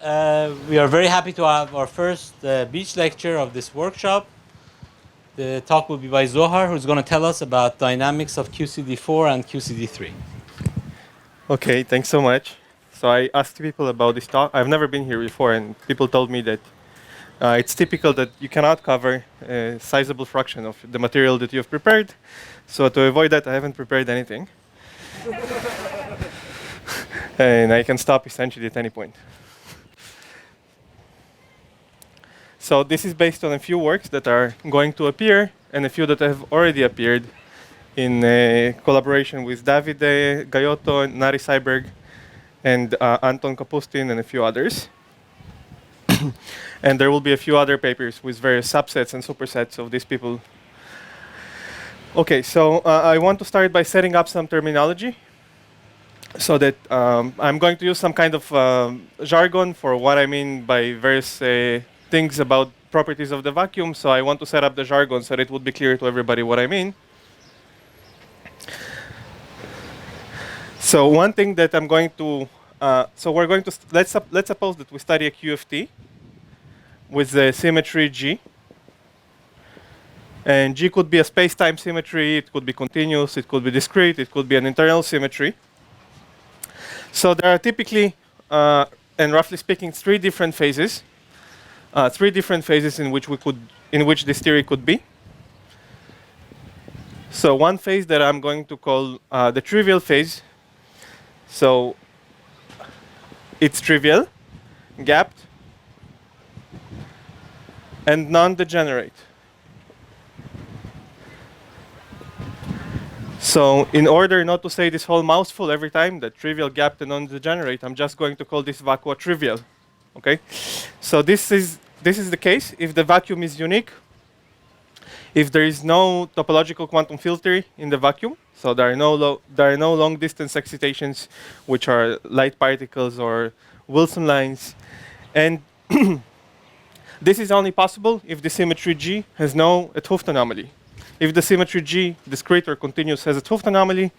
We are very happy to have our first beach lecture of this workshop. The talk will be by Zohar, who's going to tell us about dynamics of QCD4 and QCD3. Okay, thanks so much. So I asked people about this talk. I've never been here before, and people told me that it's typical that you cannot cover a sizable fraction of the material that you've prepared. So to avoid that, I haven't prepared anything. And I can stop essentially at any point. So this is based on a few works that are going to appear and a few that have already appeared in collaboration with Davide Gaiotto, Nari Seiberg, and Anton Kapustin, and a few others. And there will be a few other papers with various subsets and supersets of these people. Okay, so I want to start by setting up some terminology so that I'm going to use some kind of jargon for what I mean by various things about properties of the vacuum. So I want to set up the jargon so that it would be clear to everybody what I mean. So one thing that I'm going to, so we're going to, let's suppose that we study a QFT with the symmetry G. And G could be a space-time symmetry, it could be continuous, it could be discrete, it could be an internal symmetry. So there are typically, and roughly speaking, three different phases in which this theory could be. So one phase that I'm going to call the trivial phase. So it's trivial, gapped, and non-degenerate. So in order not to say this whole mouthful every time, that trivial, gapped, and non-degenerate, I'm just going to call this vacua trivial. Okay? So this is the case if the vacuum is unique, if there is no topological quantum field theory in the vacuum, so there are no long distance excitations which are light particles or Wilson lines, and this is only possible if the symmetry G has no 't Hooft anomaly. If the symmetry G, discrete or continuous, has a 't Hooft anomaly,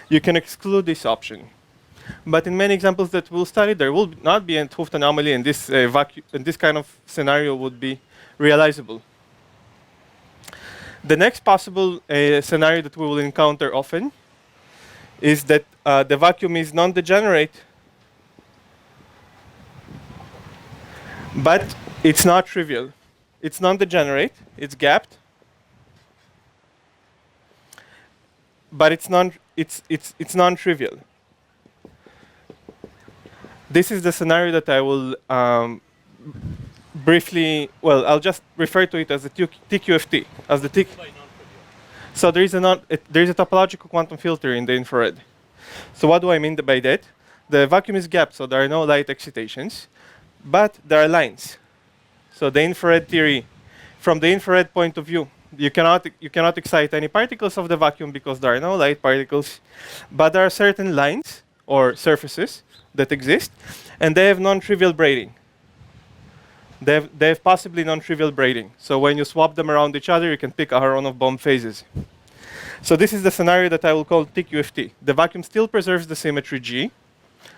you can exclude this option. But in many examples that we'll study, there will not be a 't Hooft anomaly, and this and this kind of scenario would be realizable. The next possible scenario that we will encounter often is that the vacuum is non-degenerate, but it's not trivial. It's non-degenerate, it's gapped, but it's non-trivial. This is the scenario that I will briefly, well, I'll just refer to it as the TQFT, as the TQ. So there is a topological quantum field theory in the infrared. So what do I mean by that? The vacuum is gapped, so there are no light excitations, but there are lines. So the infrared theory, from the infrared point of view, you cannot excite any particles of the vacuum because there are no light particles, but there are certain lines or surfaces that exist, and they have non-trivial braiding. They have possibly non-trivial braiding. So when you swap them around each other, you can pick Aharonov-Bohm phases. So this is the scenario that I will call TQFT. The vacuum still preserves the symmetry G.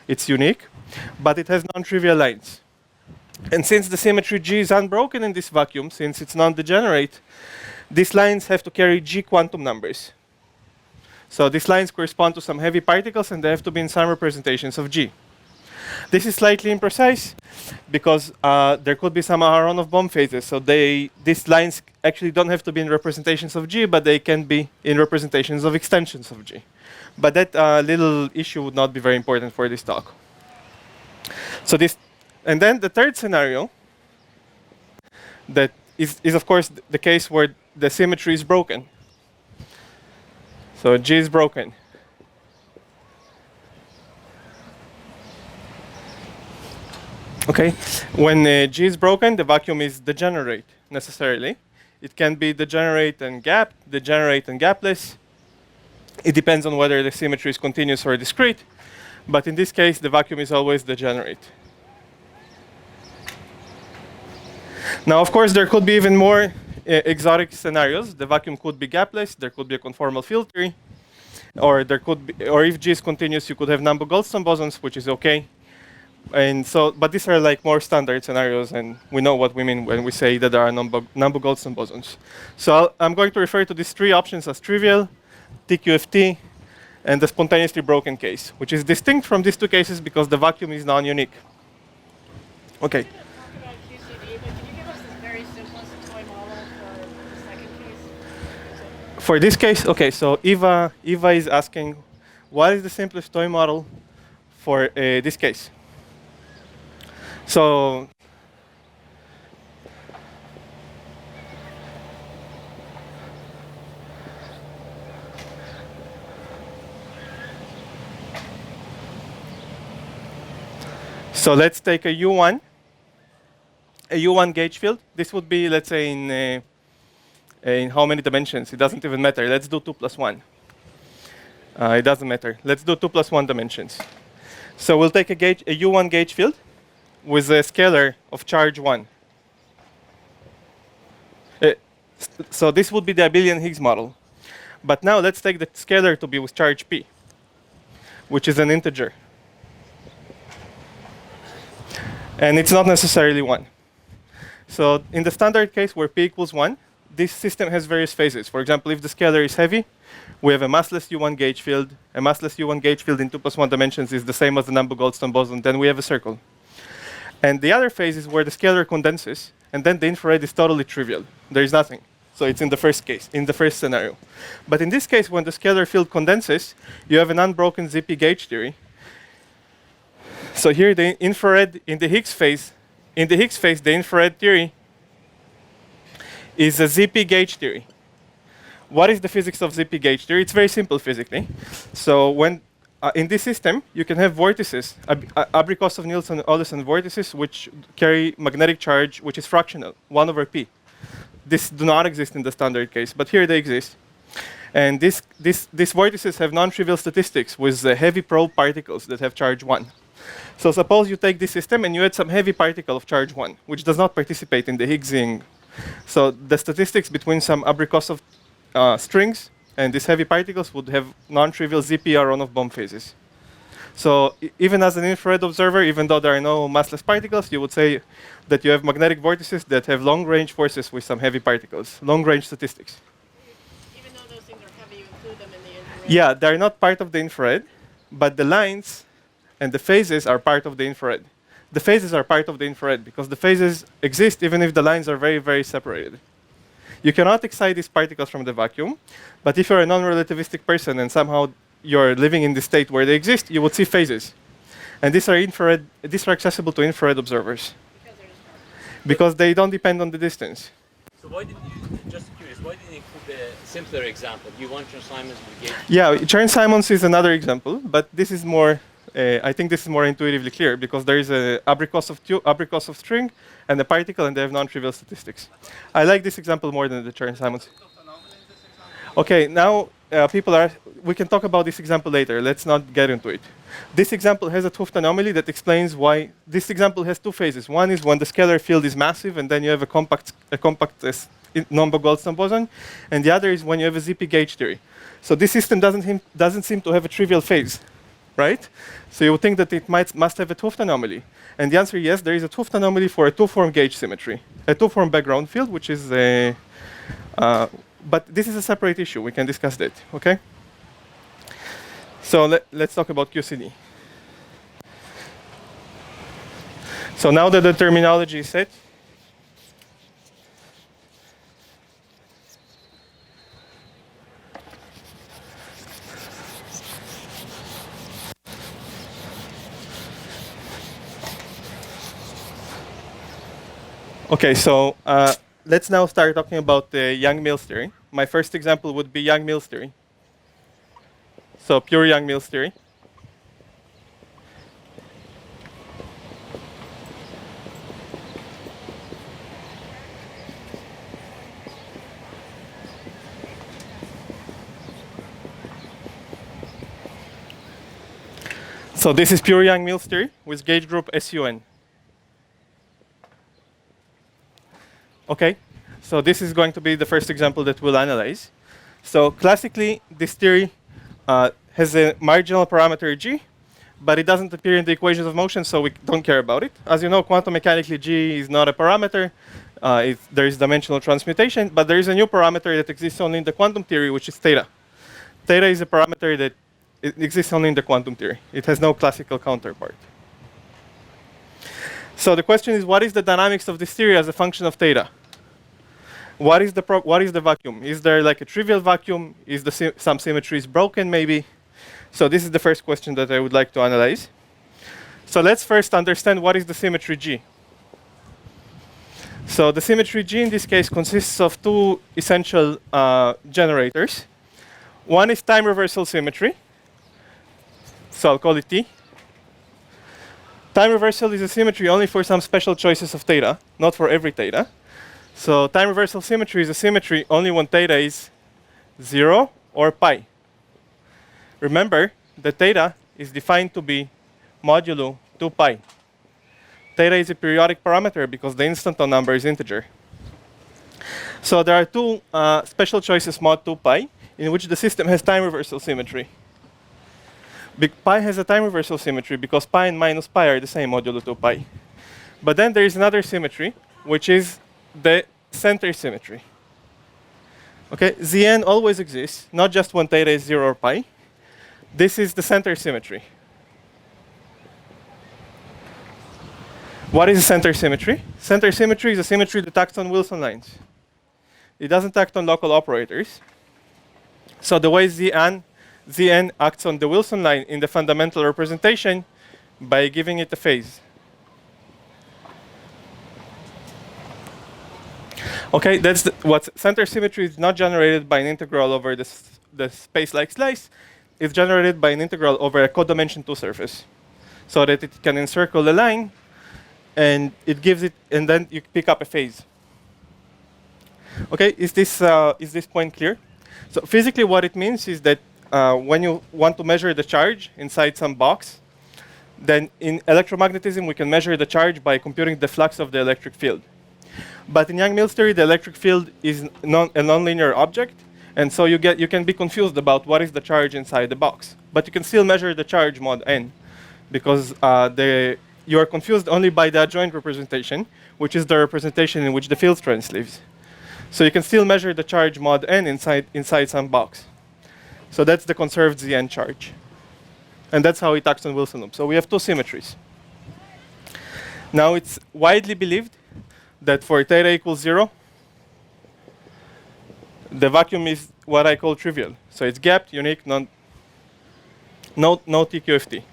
It's unique, but it has non-trivial lines. And since the symmetry G is unbroken in this vacuum, since it's non-degenerate, these lines have to carry G quantum numbers. So these lines correspond to some heavy particles, and they have to be in some representations of G. This is slightly imprecise because there could be some Aharonov-Bohm phases. So these lines actually don't have to be in representations of G, but they can be in representations of extensions of G. But that little issue would not be very important for this talk. So and then the third scenario that is of course the case where the symmetry is broken. So G is broken. Okay, when G is broken, the vacuum is degenerate necessarily. It can be degenerate and gapped, degenerate and gapless. It depends on whether the symmetry is continuous or discrete. But in this case, the vacuum is always degenerate. Now, of course, there could be even more exotic scenarios. The vacuum could be gapless. There could be a conformal field theory. Or if G is continuous, you could have Nambu-Goldstone bosons, which is okay. And so, but these are like more standard scenarios, and we know what we mean when we say that there are Nambu-Goldstone bosons. So I'm going to refer to these three options as trivial, TQFT, and the spontaneously broken case, which is distinct from these two cases because the vacuum is non-unique. Okay. Talk about QCD, but can you give us the very simplest toy model for the second case? For this case, okay, so Eva is asking, what is the simplest toy model for this case? So let's take a U1 gauge field. This would be, let's say, in how many dimensions? It doesn't even matter. Let's do 2 plus 1. It doesn't matter. Let's do 2 plus 1 dimensions. So we'll take a U1 gauge field with a scalar of charge 1. So this would be the abelian Higgs model. But now let's take the scalar to be with charge p, which is an integer. And it's not necessarily 1. So in the standard case where p equals 1, this system has various phases. For example, if the scalar is heavy, we have a massless U1 gauge field. A massless U1 gauge field in 2 plus 1 dimensions is the same as the Nambu-Goldstone boson. Then we have a circle. And the other phase is where the scalar condenses, and then the infrared is totally trivial. There is nothing. So it's in the first case, in the first scenario. But in this case, when the scalar field condenses, you have an unbroken ZP gauge theory. So here the infrared in the Higgs phase, the infrared theory is a ZP gauge theory. What is the physics of ZP gauge theory? It's very simple physically. So when in this system, you can have vortices, Abrikosov-Nielsen-Oleson vortices, which carry magnetic charge, which is fractional, 1 over p. This do not exist in the standard case, but here they exist. And these vortices have non-trivial statistics with heavy probe particles that have charge 1. So suppose you take this system and you add some heavy particle of charge 1, which does not participate in the Higgsing. So the statistics between some Abrikosov strings and these heavy particles would have non-trivial ZP Aronoff-Bohm phases. So even as an infrared observer, even though there are no massless particles, you would say that you have magnetic vortices that have long-range forces with some heavy particles, long-range statistics. Even though those things are heavy, you include them in the infrared? Yeah, they're not part of the infrared, but the lines and the phases are part of the infrared. The phases are part of the infrared because the phases exist even if the lines are very, very separated. You cannot excite these particles from the vacuum, but if you're a non-relativistic person and somehow you're living in the state where they exist, you would see phases. And these are accessible to infrared observers. Because they don't depend on the distance. So why did you, just curious, why didn't you include a simpler example? You want your Simons with gauge? Yeah, Chern-Simons is another example, but this is more, I think this is more intuitively clear because there is a Abrikosov string and a particle and they have non-trivial statistics. I like this example more than the Chern-Simons. Okay, now we can talk about this example later. Let's not get into it. This example has a 't Hooft anomaly that explains why this example has two phases. One is when the scalar field is massive and then you have a compact Nambu-Goldstone boson, and the other is when you have a ZP gauge theory. So this system doesn't seem to have a trivial phase, right? So you would think that it must have a 't Hooft anomaly. And the answer is yes, there is a 't Hooft anomaly for a two-form gauge symmetry, a two-form background field, which is a but this is a separate issue. We can discuss that, okay? So let's talk about QCD. So now that the terminology is set, okay, so let's now start talking about the YoungMills theory. My first example would be YoungMills theory. So pure YoungMills theory. So this is pure YoungMills theory with gauge group SUN. Okay, so this is going to be the first example that we'll analyze. So classically, this theory has a marginal parameter G but it doesn't appear in the equations of motion, so we don't care about it. As you know, quantum mechanically, G is not a parameter. There is dimensional transmutation, but there is a new parameter that exists only in the quantum theory, which is theta. Theta is a parameter that exists only in the quantum theory. It has no classical counterpart. So the question is, what is the dynamics of this theory as a function of theta? What is the vacuum? Is there like a trivial vacuum? Is some symmetry is broken maybe? So this is the first question that I would like to analyze. So let's first understand what is the symmetry G. So the symmetry G in this case consists of two essential generators. One is time reversal symmetry. So I'll call it T. Time reversal is a symmetry only for some special choices of theta, not for every theta. So time reversal symmetry is a symmetry only when theta is 0 or pi. Remember that theta is defined to be modulo 2 pi. Theta is a periodic parameter because the instanton number is integer. So there are two special choices mod 2 pi in which the system has time reversal symmetry. Pi has a time reversal symmetry because pi and minus pi are the same modulo 2 pi. But then there is another symmetry, which is the center symmetry. Okay, Zn always exists, not just when theta is 0 or pi. This is the center symmetry. What is a center symmetry? Center symmetry is a symmetry that acts on Wilson lines. It doesn't act on local operators. So the way Zn acts on the Wilson line in the fundamental representation by giving it a phase. Okay, that's what center symmetry is not generated by an integral over the space-like slice. It's generated by an integral over a codimension 2 surface, so that it can encircle the line, and it gives it, and then you pick up a phase. Okay, is this point clear? So physically, what it means is that when you want to measure the charge inside some box, then in electromagnetism we can measure the charge by computing the flux of the electric field. But in YoungMills theory, the electric field is a nonlinear object, and so you can be confused about what is the charge inside the box. But you can still measure the charge mod n, because you are confused only by the adjoint representation, which is the representation in which the field strength lives. So you can still measure the charge mod n inside some box. So that's the conserved Zn charge. And that's how it acts on Wilson loop. So we have two symmetries. Now it's widely believed that for theta equals 0, the vacuum is what I call trivial. So it's gapped, unique, no TQFT.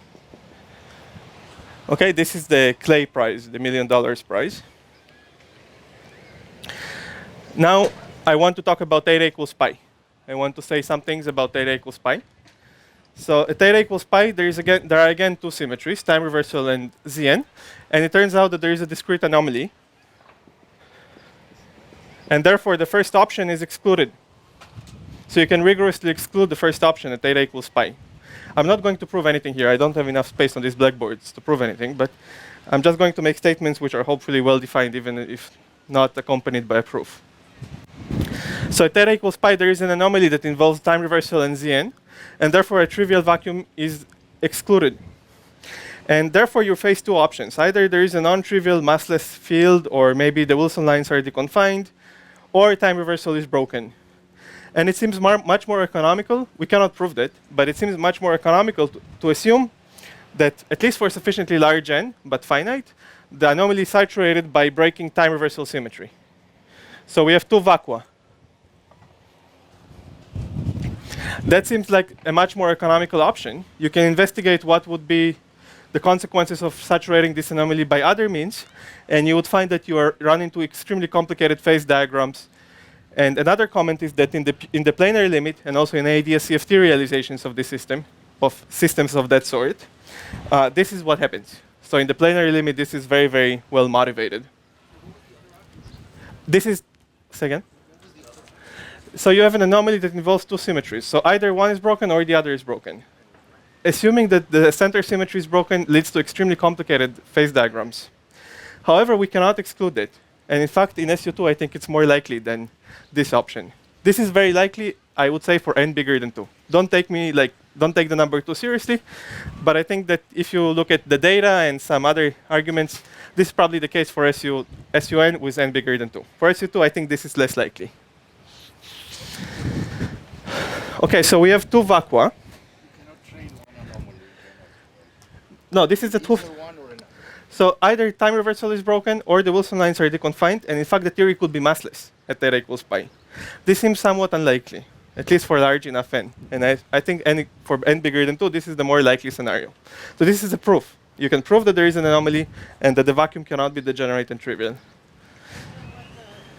Okay, this is the Clay prize, the $1 million prize. Now I want to talk about theta equals pi. I want to say some things about theta equals pi. So at theta equals pi, there are again two symmetries, time reversal and Zn. And it turns out that there is a discrete anomaly. And therefore, the first option is excluded. So you can rigorously exclude the first option at theta equals pi. I'm not going to prove anything here. I don't have enough space on these blackboards to prove anything. But I'm just going to make statements which are hopefully well-defined, even if not accompanied by a proof. So at theta equals pi, there is an anomaly that involves time reversal and Zn. And therefore, a trivial vacuum is excluded. And therefore, you face two options. Either there is a non-trivial massless field, or maybe the Wilson lines are deconfined, or time reversal is broken. And it seems much more economical. We cannot prove that, but it seems much more economical to assume that, at least for sufficiently large n, but finite, the anomaly is saturated by breaking time reversal symmetry. So we have two vacua. That seems like a much more economical option. You can investigate what would be the consequences of saturating this anomaly by other means, and you would find that you are run into extremely complicated phase diagrams. And another comment is that in the planar limit, and also in ADS-CFT realizations of this system, of systems of that sort, this is what happens. So in the planar limit, this is very, very well motivated. This is, say again? So you have an anomaly that involves two symmetries. So either one is broken or the other is broken. Assuming that the center symmetry is broken leads to extremely complicated phase diagrams. However, we cannot exclude it. And in fact, in SU2, I think it's more likely than this option. This is very likely, I would say, for n bigger than 2. Don't take the number too seriously, but I think that if you look at the data and some other arguments, this is probably the case for SUN with n bigger than 2. For SU2, I think this is less likely. Okay, so we have two vacua. No, this is the two. So either time reversal is broken or the Wilson lines are deconfined, and in fact the theory could be massless at theta equals pi. This seems somewhat unlikely, at least for large enough n. And I think for n bigger than 2, this is the more likely scenario. So this is a proof. You can prove that there is an anomaly and that the vacuum cannot be degenerate and trivial. What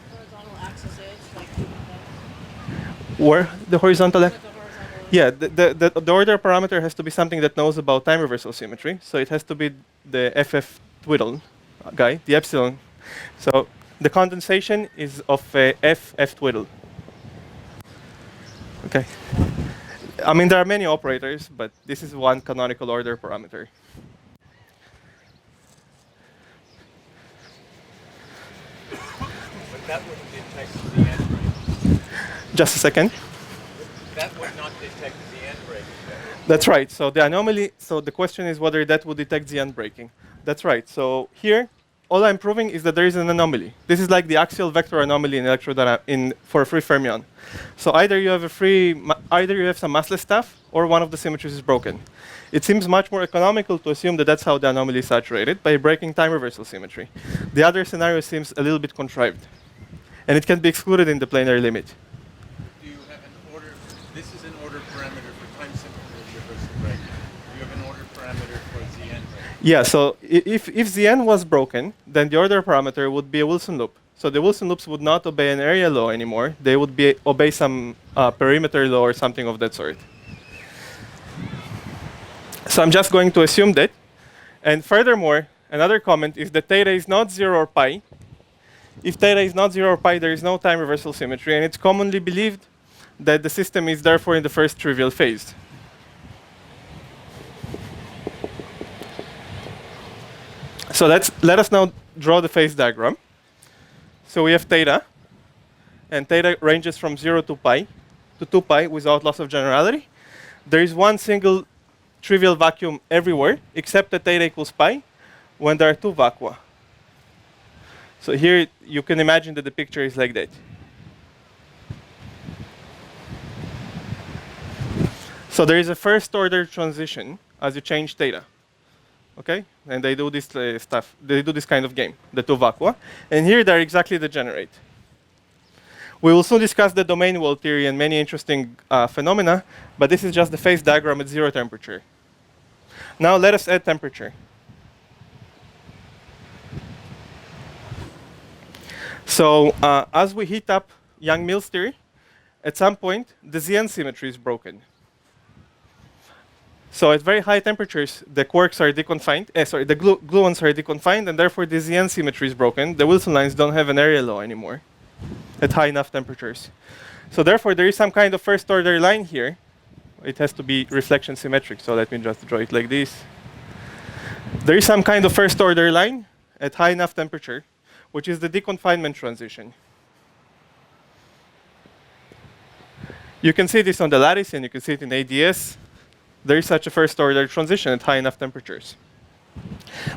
the horizontal axis is, like Where the horizontal axis? the horizontal. Yeah, the order parameter has to be something that knows about time reversal symmetry. So it has to be the FF twiddle guy, the epsilon. So the condensation is of FF twiddle. Okay. I mean, there are many operators, but this is one canonical order parameter. But that wouldn't detect the end break. Just a second. That would not detect the end break. That's right. So the anomaly. So the question is whether that would detect the unbreaking. That's right. So here, all I'm proving is that there is an anomaly. This is like the axial vector anomaly for a free fermion. So either you have some massless stuff, or one of the symmetries is broken. It seems much more economical to assume that that's how the anomaly is saturated, by breaking time reversal symmetry. The other scenario seems a little bit contrived, and it can be excluded in the planar limit. Do you have an order? This is an order parameter for time symmetry reversal break. Do you have an order parameter for Zn break? Yeah, so if Zn was broken, then the order parameter would be a Wilson loop. So the Wilson loops would not obey an area law anymore. They would obey some perimeter law or something of that sort. So I'm just going to assume that. And furthermore, another comment is that theta is not 0 or pi. If theta is not 0 or pi, there is no time reversal symmetry. And it's commonly believed that the system is therefore in the first trivial phase. So let us now draw the phase diagram. So we have theta, and theta ranges from 0 to 2 pi without loss of generality. There is one single trivial vacuum everywhere, except at theta equals pi, when there are two vacua. So here you can imagine that the picture is like that. So there is a first order transition as you change theta. Okay, and they do this stuff. They do this kind of game, the two vacua. And here they're exactly degenerate. We will soon discuss the domain wall theory and many interesting phenomena, but this is just the phase diagram at 0 temperature. Now let us add temperature. So as we heat up YoungMills theory, at some point the Zn symmetry is broken. So at very high temperatures, the quarks are deconfined. The gluons are deconfined, and therefore the Zn symmetry is broken. The Wilson lines don't have an area law anymore at high enough temperatures. So therefore, there is some kind of first order line here. It has to be reflection symmetric. So let me just draw it like this. There is some kind of first order line at high enough temperature, which is the deconfinement transition. You can see this on the lattice, and you can see it in ADS. There is such a first order transition at high enough temperatures.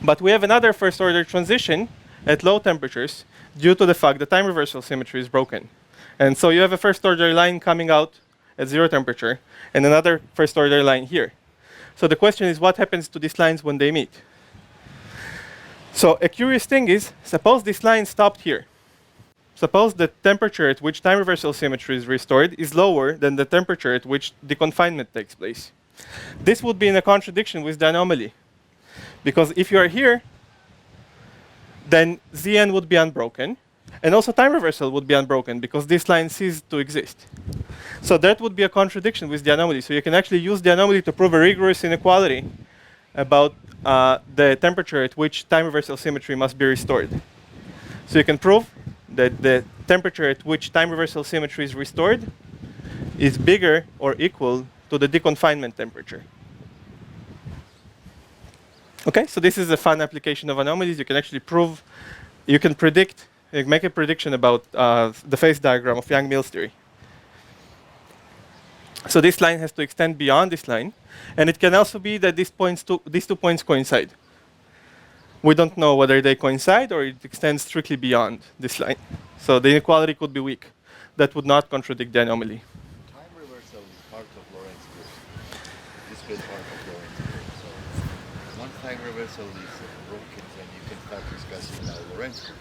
But we have another first order transition at low temperatures due to the fact that time reversal symmetry is broken. And so you have a first order line coming out at 0 temperature and another first order line here. So the question is, what happens to these lines when they meet? So a curious thing is, suppose this line stopped here. Suppose the temperature at which time reversal symmetry is restored is lower than the temperature at which deconfinement takes place. This would be in a contradiction with the anomaly. Because if you are here, then Zn would be unbroken. And also time reversal would be unbroken because this line ceased to exist. So that would be a contradiction with the anomaly. So you can actually use the anomaly to prove a rigorous inequality about the temperature at which time reversal symmetry must be restored. So you can prove that the temperature at which time reversal symmetry is restored is bigger or equal to the deconfinement temperature. Okay, so this is a fun application of anomalies. You can actually prove, you can predict, make a prediction about the phase diagram of YoungMills theory So this line has to extend beyond this line. And it can also be that these 2 points coincide. We don't know whether they coincide or it extends strictly beyond this line. So the inequality could be weak. That would not contradict the anomaly. Time reversal is part of Lorentz group. This will part of Lorentz group. So once time reversal is broken, then you can start discussing now Lorentz group.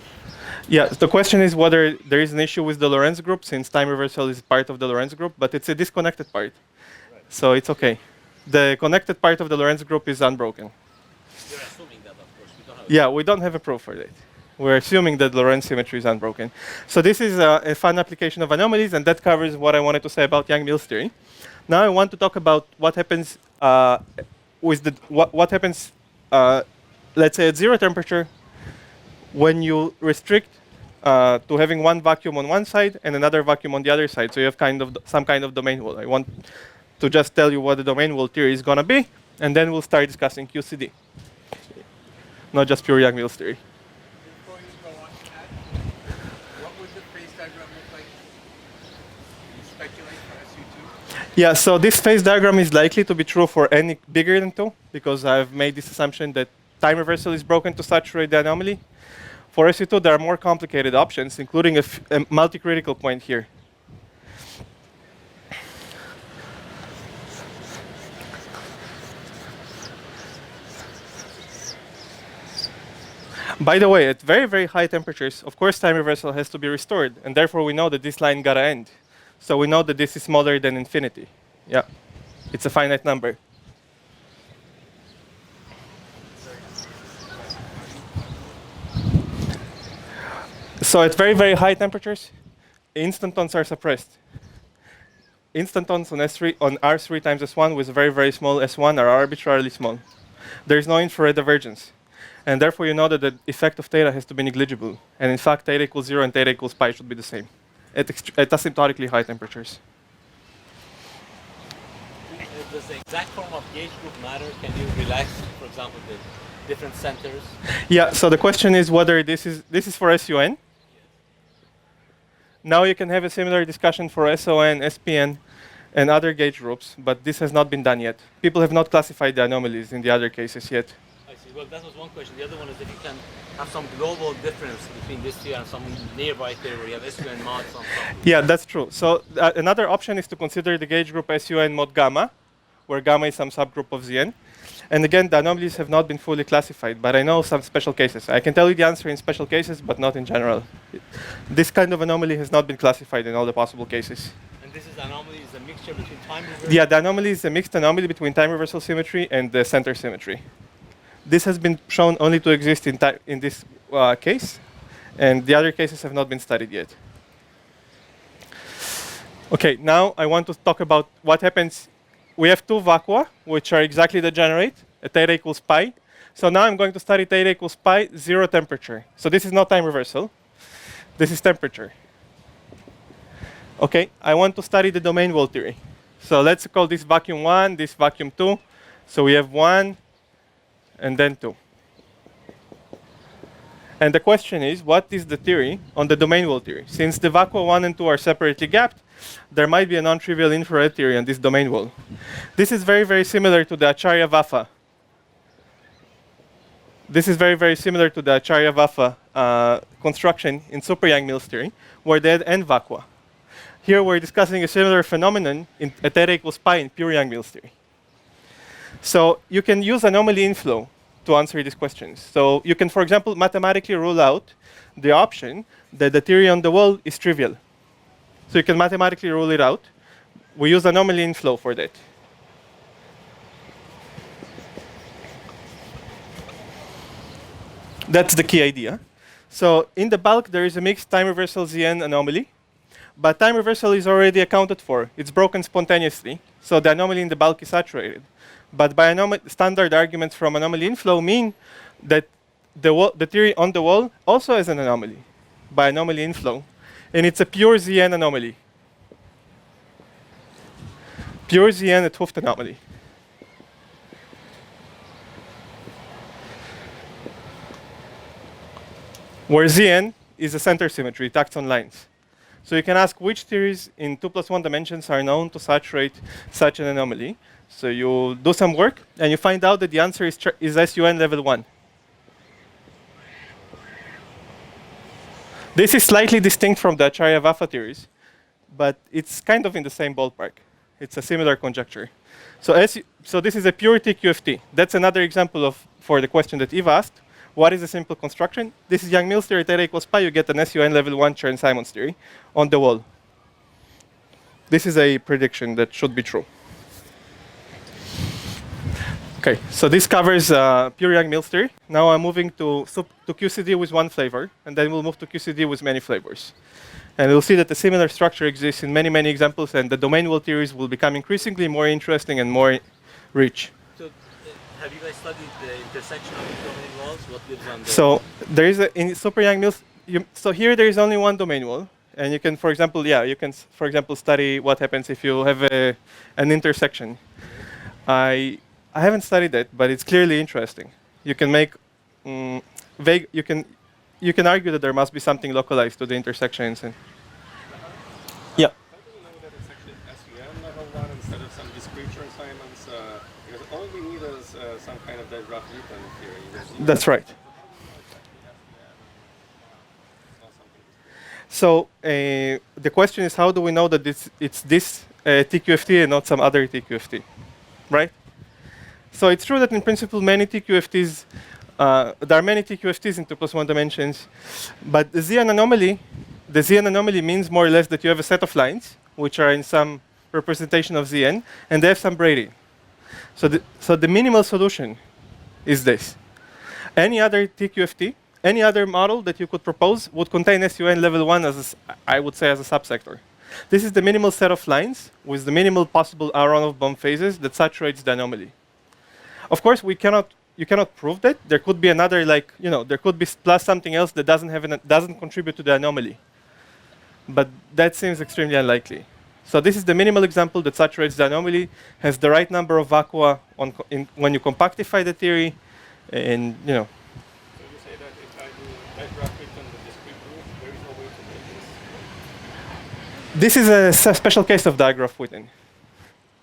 Yeah, the question is whether there is an issue with the Lorentz group, since time reversal is part of the Lorentz group, but it's a disconnected part. Right. So it's okay. The connected part of the Lorentz group is unbroken. You're assuming that, of course. We don't have Yeah, we don't have a proof for that. We're assuming that Lorentz symmetry is unbroken. So this is a fun application of anomalies, and that covers what I wanted to say about YoungMills theory. Now I want to talk about what happens with the what happens, let's say, at 0 temperature when you restrict to having one vacuum on one side and another vacuum on the other side. So you have some kind of domain wall. I want to just tell you what the domain wall theory is going to be, and then we'll start discussing QCD, not just pure YoungMills theory. Before you go on to that, what would the phase diagram look like? Can you speculate for SU2? Yeah, so this phase diagram is likely to be true for any bigger than 2, because I've made this assumption that time reversal is broken to saturate the anomaly. For SU2, there are more complicated options, including a multi-critical point here. By the way, at very, very high temperatures, of course, time reversal has to be restored, and therefore we know that this line gotta end. So we know that this is smaller than infinity. Yeah, it's a finite number. So at very, very high temperatures, instantons are suppressed. Instantons on S3 on R3 times S1 with very, very small S1 are arbitrarily small. There is no infrared divergence. And therefore, you know that the effect of theta has to be negligible. And in fact, theta equals 0 and theta equals pi should be the same at asymptotically high temperatures. Does the exact form of gauge group matter? Can you relax, for example, the different centers? Yeah, so the question is whether this is for SUN. Now you can have a similar discussion for SON, SPN, and other gauge groups, but this has not been done yet. People have not classified the anomalies in the other cases yet. I see. Well, that was one question. The other one is if you can have some global difference between this theory and some nearby theory where you have SUN mod something. Yeah, that's true. So another option is to consider the gauge group SUN mod gamma, where gamma is some subgroup of Zn. And again, the anomalies have not been fully classified, but I know some special cases. I can tell you the answer in special cases, but not in general. This kind of anomaly has not been classified in all the possible cases. And this anomaly is a mixture between time reversal? Yeah, the anomaly is a mixed anomaly between time reversal symmetry and the center symmetry. This has been shown only to exist in this case, and the other cases have not been studied yet. Okay, now I want to talk about what happens. We have 2 vacua, which are exactly degenerate at theta equals pi. So now I'm going to study theta equals pi, 0 temperature. So this is not time reversal. This is temperature. Okay, I want to study the domain wall theory. So let's call this vacuum 1, this vacuum 2. So we have 1 and then 2. And the question is, what is the theory on the domain wall theory? Since the vacua 1 and 2 are separately gapped, there might be a non-trivial infrared theory on this domain wall. This is very, very similar to the Acharya-Vafa. This is very, very similar to the Acharya-Vafa construction in super YoungMills theory, where they had n vacua. Here we're discussing a similar phenomenon at theta equals pi in pure YoungMills theory. So you can use anomaly inflow to answer these questions. So you can, for example, mathematically rule out the option that the theory on the wall is trivial. So you can mathematically rule it out. We use anomaly inflow for that. That's the key idea. So in the bulk, there is a mixed time reversal Zn anomaly. But time reversal is already accounted for. It's broken spontaneously. So the anomaly in the bulk is saturated. But by standard arguments from anomaly inflow mean that the theory on the wall also has an anomaly by anomaly inflow. And it's a pure Zn anomaly. Pure Zn at Hooft anomaly. Where Zn is a center symmetry, it acts on lines. So you can ask which theories in 2 plus 1 dimensions are known to saturate such an anomaly. So you do some work, and you find out that the answer is SUN level 1. This is slightly distinct from the Acharya-Vafa theories, but it's kind of in the same ballpark. It's a similar conjecture. So this is a pure TQFT. That's another example for the question that Eve asked. What is a simple construction? This is YoungMills theory, theta equals pi. You get an SUN level 1 Chern-Simons theory on the wall. This is a prediction that should be true. Okay, so this covers pure YoungMills theory. Now I'm moving to QCD with one flavor, and then we'll move to QCD with many flavors. And we'll see that a similar structure exists in many, many examples, and the domain wall theories will become increasingly more interesting and more rich. So, have you guys studied the intersection of the domain walls? What lives on the... So there is in super YoungMills. So here there is only one domain wall, and you can, for example, study what happens if you have an intersection. I haven't studied it, but it's clearly interesting. You can make vague. You can argue that there must be something localized to the intersections. And yeah. How do we know that it's actually SUN level 1 instead of some discrete Chern-Simons? Because all we need is some kind of Dirac Operators theory. That's right. So the question is, how do we know that it's this TQFT and not some other TQFT, right? So it's true that in principle many TQFTs, there are many TQFTs in 2 plus 1 dimensions, but the ZN anomaly means more or less that you have a set of lines which are in some representation of ZN, and they have some braiding. So the minimal solution is this. Any other TQFT, any other model that you could propose would contain SUN level 1 I would say as a subsector. This is the minimal set of lines with the minimal possible Aharonov-Bohm phases that saturates the anomaly. Of course, you cannot prove that. There could be another, there could be plus something else that doesn't contribute to the anomaly. But that seems extremely unlikely. So this is the minimal example that saturates the anomaly, has the right number of vacua when you compactify the theory, and So you say that if I do Dirac Operators with discrete group, there is no way to make this? this is a special case of Digraph-Witten.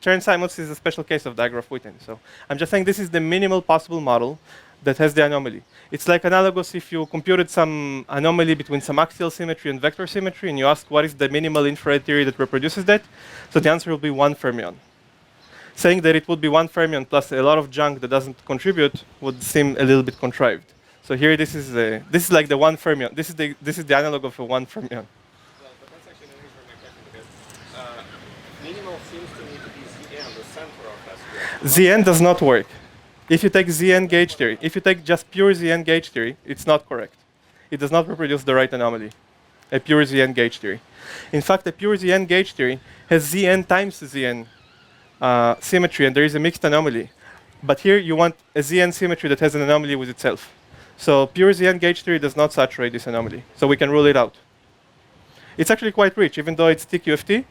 Chern-Simons is a special case of Digraph-Witten. So I'm just saying this is the minimal possible model that has the anomaly. It's like analogous if you computed some anomaly between some axial symmetry and vector symmetry, and you ask what is the minimal infrared theory that reproduces that. So the answer will be 1 fermion. Saying that it would be 1 fermion plus a lot of junk that doesn't contribute would seem a little bit contrived. So here this is like the 1 fermion. This is the analog of a 1 fermion. Well, but that's actually an answer to my question, because minimal seems to me to be ZN, the center of SUN. ZN does not work. If you take ZN gauge theory, if you take just pure ZN gauge theory, it's not correct. It does not reproduce the right anomaly, a pure ZN gauge theory. In fact, a pure ZN gauge theory has ZN times ZN symmetry, and there is a mixed anomaly. But here you want a ZN symmetry that has an anomaly with itself. So pure ZN gauge theory does not saturate this anomaly. So we can rule it out. It's actually quite rich, even though it's TQFT.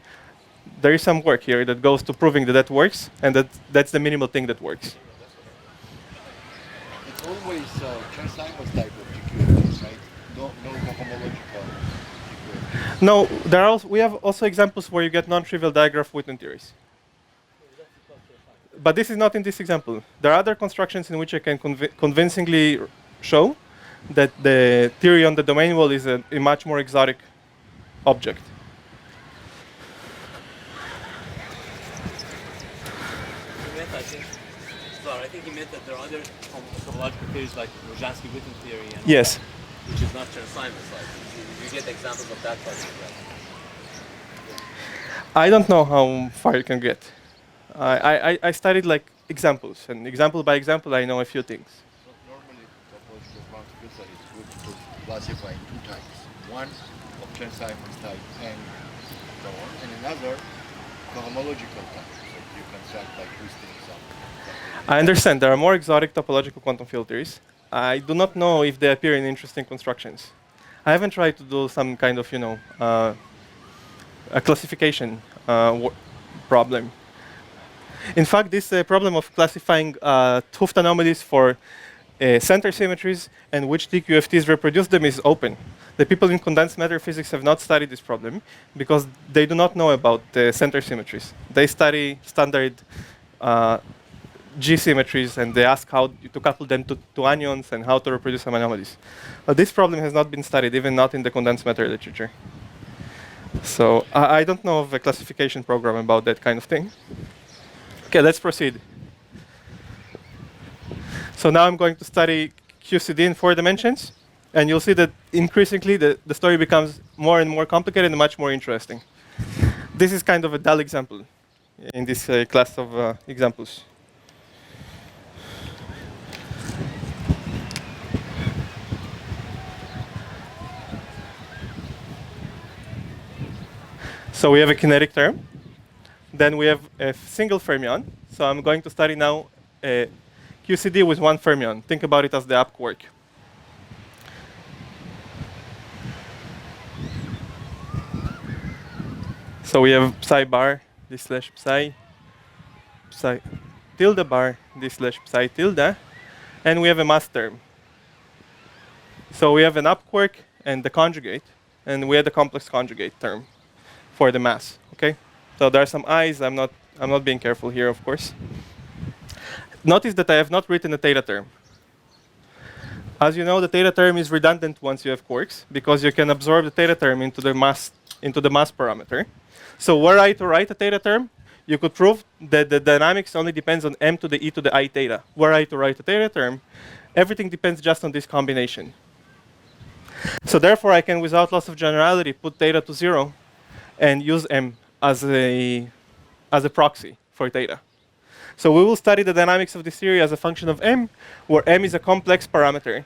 There is some work here that goes to proving that that works, and that's the minimal thing that works. It's always Chern-Simons type of TQFTs, right? No homological TQFTs. No, we have also examples where you get non-trivial Digraph-Witten theories. But this is not in this example. There are other constructions in which I can convincingly show that the theory on the domain wall is a much more exotic object. I think he meant that there are other homological theories like Rozhansky-Witten theory, and Yes. which is not Chern-Simons. Like you get examples of that type of I don't know how far you can get. I studied like examples, and example by example, I know a few things. So normally, topological quantum field theory is good to classify in 2 types. One of Chern-Simons type and so on, and another cohomological type. So you can start by twisting some. I understand there are more exotic topological quantum field theories. I do not know if they appear in interesting constructions. I haven't tried to do some kind of, a classification problem. In fact, this problem of classifying 't Hooft anomalies for center symmetries and which TQFTs reproduce them is open. The people in condensed matter physics have not studied this problem because they do not know about the center symmetries. They study standard G symmetries, and they ask how to couple them to anions and how to reproduce some anomalies. But this problem has not been studied, even not in the condensed matter literature. So I don't know of a classification program about that kind of thing. Okay, let's proceed. So now I'm going to study QCD in 4 dimensions. And you'll see that increasingly the story becomes more and more complicated and much more interesting. This is kind of a dull example in this class of examples. So we have a kinetic term. Then we have a single fermion. So I'm going to study now a QCD with 1 fermion. Think about it as the up quark. So we have psi bar, d slash psi, psi tilde bar, d slash psi tilde, and we have a mass term. So we have an up quark and the conjugate, and we have the complex conjugate term for the mass. Okay. So there are some i's. I'm not being careful here, of course. Notice that I have not written a theta term. As you know, the theta term is redundant once you have quarks because you can absorb the theta term into the mass parameter. So were I to write a theta term, you could prove that the dynamics only depends on m to the e to the I theta. Were I to write a theta term, everything depends just on this combination. So therefore, I can, without loss of generality, put theta to 0 and use m as a proxy for theta. So we will study the dynamics of this theory as a function of m, where m is a complex parameter.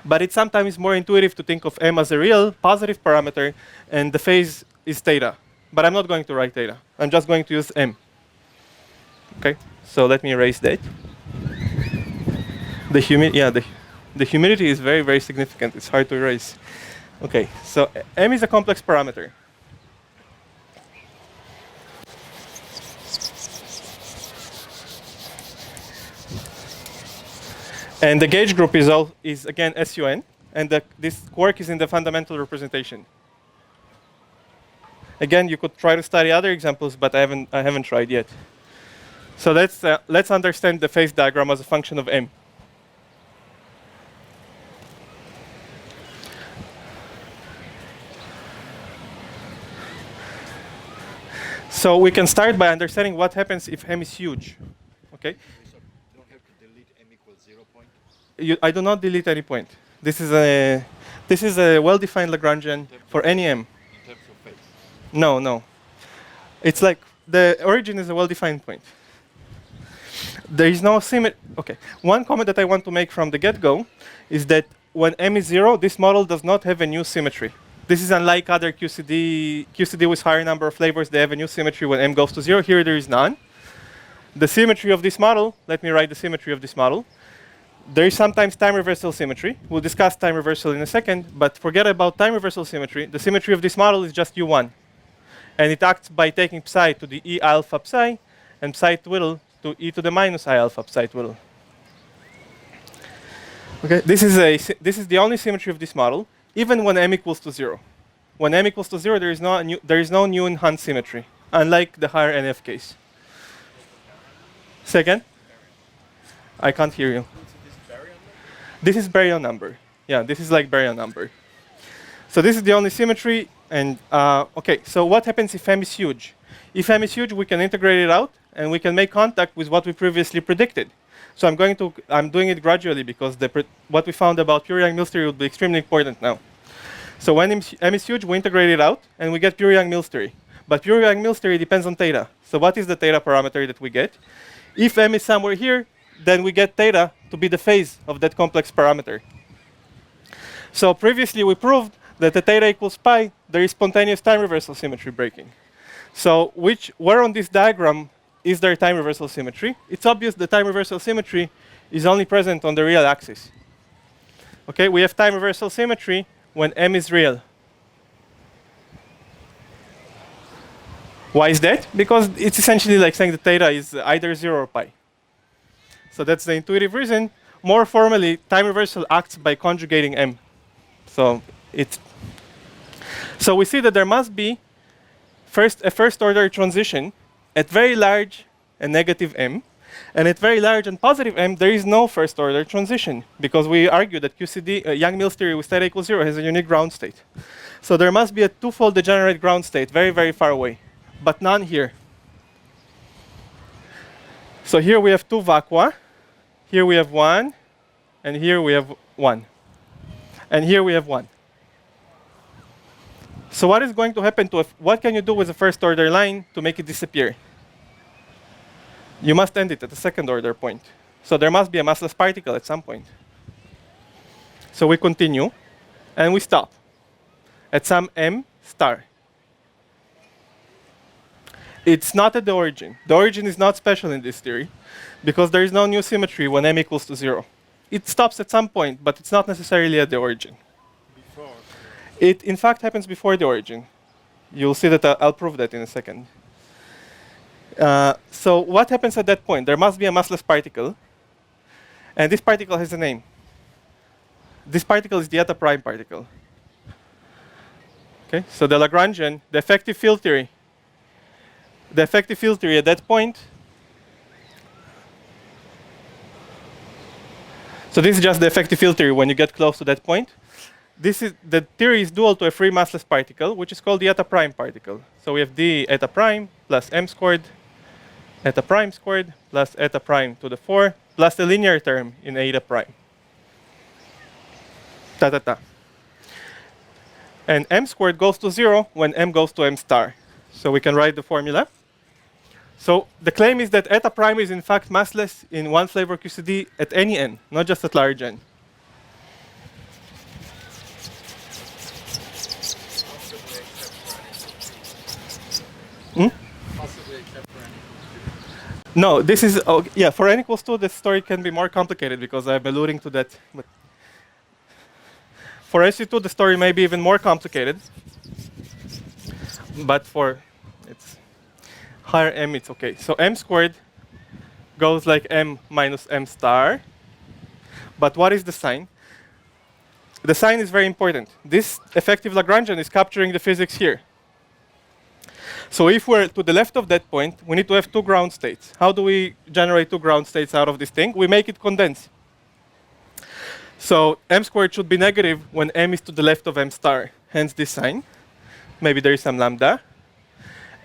But it's sometimes more intuitive to think of m as a real positive parameter, and the phase is theta. But I'm not going to write theta. I'm just going to use m. Okay, so let me erase that. The humidity is very, very significant. It's hard to erase. Okay, so m is a complex parameter. And the gauge group is again SUN, and this quark is in the fundamental representation. Again, you could try to study other examples, but I haven't tried yet. So let's understand the phase diagram as a function of m. So we can start by understanding what happens if m is huge. Okay. I do not delete any point. This is a well-defined Lagrangian for any m. In terms of phase. No. It's like the origin is a well-defined point. There is no symmetry. Okay. One comment that I want to make from the get-go is that when m is 0, this model does not have a new symmetry. This is unlike other QCD with higher number of flavors. They have a new symmetry when m goes to 0. Here there is none. The symmetry of this model, let me write the symmetry of this model. There is sometimes time reversal symmetry. We'll discuss time reversal in a second, but forget about time reversal symmetry. The symmetry of this model is just U1. And it acts by taking psi to the E alpha psi and psi twiddle to E to the minus I alpha psi twiddle. Okay, this is the only symmetry of this model, even when m equals to 0. When m equals to 0, there is no new enhanced symmetry, unlike the higher NF case. Second? I can't hear you. This is baryon number. Yeah, this is like baryon number. So this is the only symmetry. And okay, so what happens if m is huge? If m is huge, we can integrate it out, and we can make contact with what we previously predicted. So I'm doing it gradually because what we found about pure Young-Mills theory would be extremely important now. So when m is huge, we integrate it out, and we get pure Young-Mills theory. But pure Young-Mills theory depends on theta. So what is the theta parameter that we get? If m is somewhere here, then we get theta to be the phase of that complex parameter. So previously we proved that at theta equals pi, there is spontaneous time reversal symmetry breaking. So where on this diagram is there time reversal symmetry? It's obvious the time reversal symmetry is only present on the real axis. Okay, we have time reversal symmetry when m is real. Why is that? Because it's essentially like saying that theta is either 0 or pi. So that's the intuitive reason. More formally, time reversal acts by conjugating m. So so we see that there must be a first order transition at very large and negative m, and at very large and positive m there is no first order transition, because we argue that QCD YoungMills theory with theta equals 0 has a unique ground state. So there must be a twofold degenerate ground state very, very far away, but none here. So here we have two vacua, here we have one, and here we have one, and here we have one. So what is going to happen to what can you do with a first order line to make it disappear? You must end it at a second order point. So there must be a massless particle at some point. So we continue, and we stop at some m star. It's not at the origin. The origin is not special in this theory, because there is no new symmetry when m equals to 0. It stops at some point, but it's not necessarily at the origin. It, in fact, happens before the origin. You'll see that I'll prove that in a second. So what happens at that point? There must be a massless particle, and this particle has a name. This particle is the eta prime particle. Okay, so the Lagrangian, the effective field theory at that point. So this is just the effective field theory when you get close to that point. The theory is dual to a free massless particle, which is called the eta prime particle. So we have d eta prime plus m squared, eta prime squared, plus eta prime to the 4, plus the linear term in eta prime. Ta ta ta. And m squared goes to 0 when m goes to m star. So we can write the formula. So the claim is that eta prime is in fact massless in one flavor QCD at any n, not just at large n. Possibly except for any. No, this is, yeah, for n equals 2, the story can be more complicated because I'm alluding to that. But for SU2, the story may be even more complicated. But for it's higher m, it's okay. So m squared goes like m minus m star. But what is the sign? The sign is very important. This effective Lagrangian is capturing the physics here. So if we're to the left of that point, we need to have two ground states. How do we generate two ground states out of this thing? We make it condense. So m squared should be negative when m is to the left of m star, hence this sign. Maybe there is some lambda.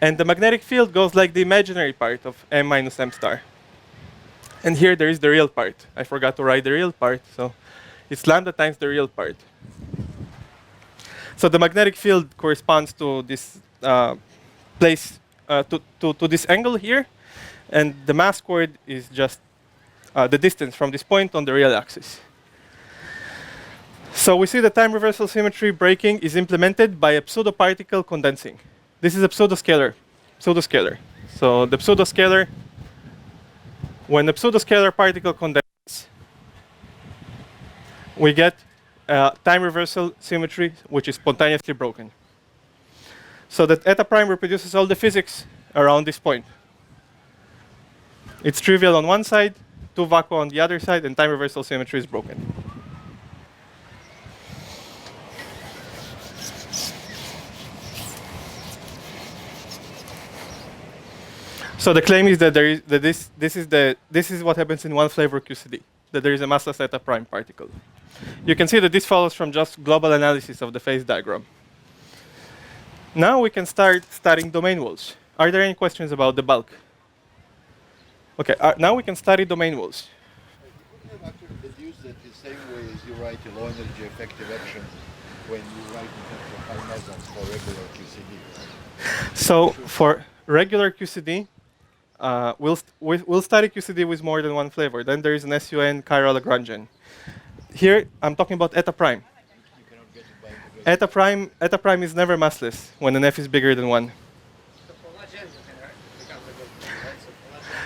And the magnetic field goes like the imaginary part of m minus m star. And here there is the real part. I forgot to write the real part, so it's lambda times the real part. So the magnetic field corresponds to this place, to this angle here, and the mass squared is just the distance from this point on the real axis. So we see the time reversal symmetry breaking is implemented by a pseudo-particle condensing. This is a pseudoscalar. So the pseudoscalar, when the pseudoscalar particle condenses, we get time reversal symmetry, which is spontaneously broken. So that eta prime reproduces all the physics around this point. It's trivial on one side, two vacua on the other side, and time reversal symmetry is broken. So the claim is that this is what happens in one flavor QCD, that there is a massless eta prime particle. You can see that this follows from just global analysis of the phase diagram. Now we can start studying domain walls. Are there any questions about the bulk? Okay, now we can study domain walls. You could have actually deduced that the same way as you write a low energy effective action when you write in terms of high mesons for regular QCD. Right? So for regular QCD, we'll study QCD with more than one flavor. Then there is an SUN chiral Lagrangian. Here I'm talking about eta prime. Eta prime is never massless when an f is bigger than 1.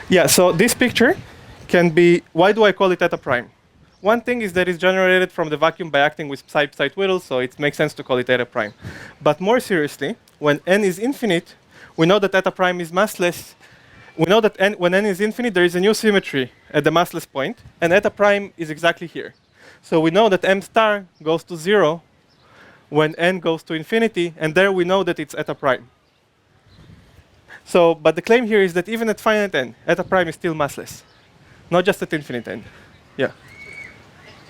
Yeah, so this picture can be, why do I call it eta prime? One thing is that it's generated from the vacuum by acting with psi-Twiddle, so it makes sense to call it eta prime. But more seriously, when n is infinite, we know that eta prime is massless. We know that when n is infinite, there is a new symmetry at the massless point, and eta prime is exactly here. So we know that m star goes to 0 when n goes to infinity, and there we know that it's eta prime. So, but the claim here is that even at finite n, eta prime is still massless, not just at infinite n. Yeah.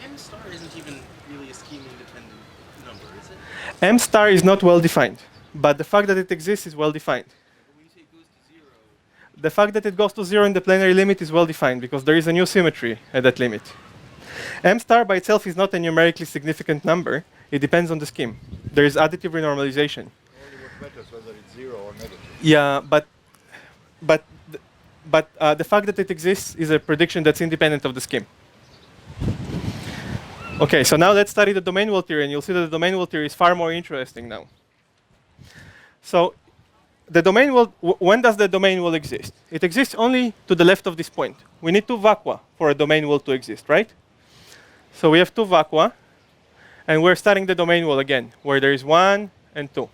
M star isn't even really a scheme-independent number, is it? M star is not well defined, but the fact that it exists is well defined. But when you say it goes to 0, The fact that it goes to 0 in the plenary limit is well defined because there is a new symmetry at that limit. M star by itself is not a numerically significant number. It depends on the scheme. There is additive renormalization. Only what matters whether it's 0 or negative. Yeah, but the fact that it exists is a prediction that's independent of the scheme. Okay, so now let's study the domain wall theory, and you'll see that the domain wall theory is far more interesting now. So the domain wall, when does the domain wall exist? It exists only to the left of this point. We need two vacua for a domain wall to exist, right? So we have two vacua, and we're studying the domain wall again, where there is 1 and 2.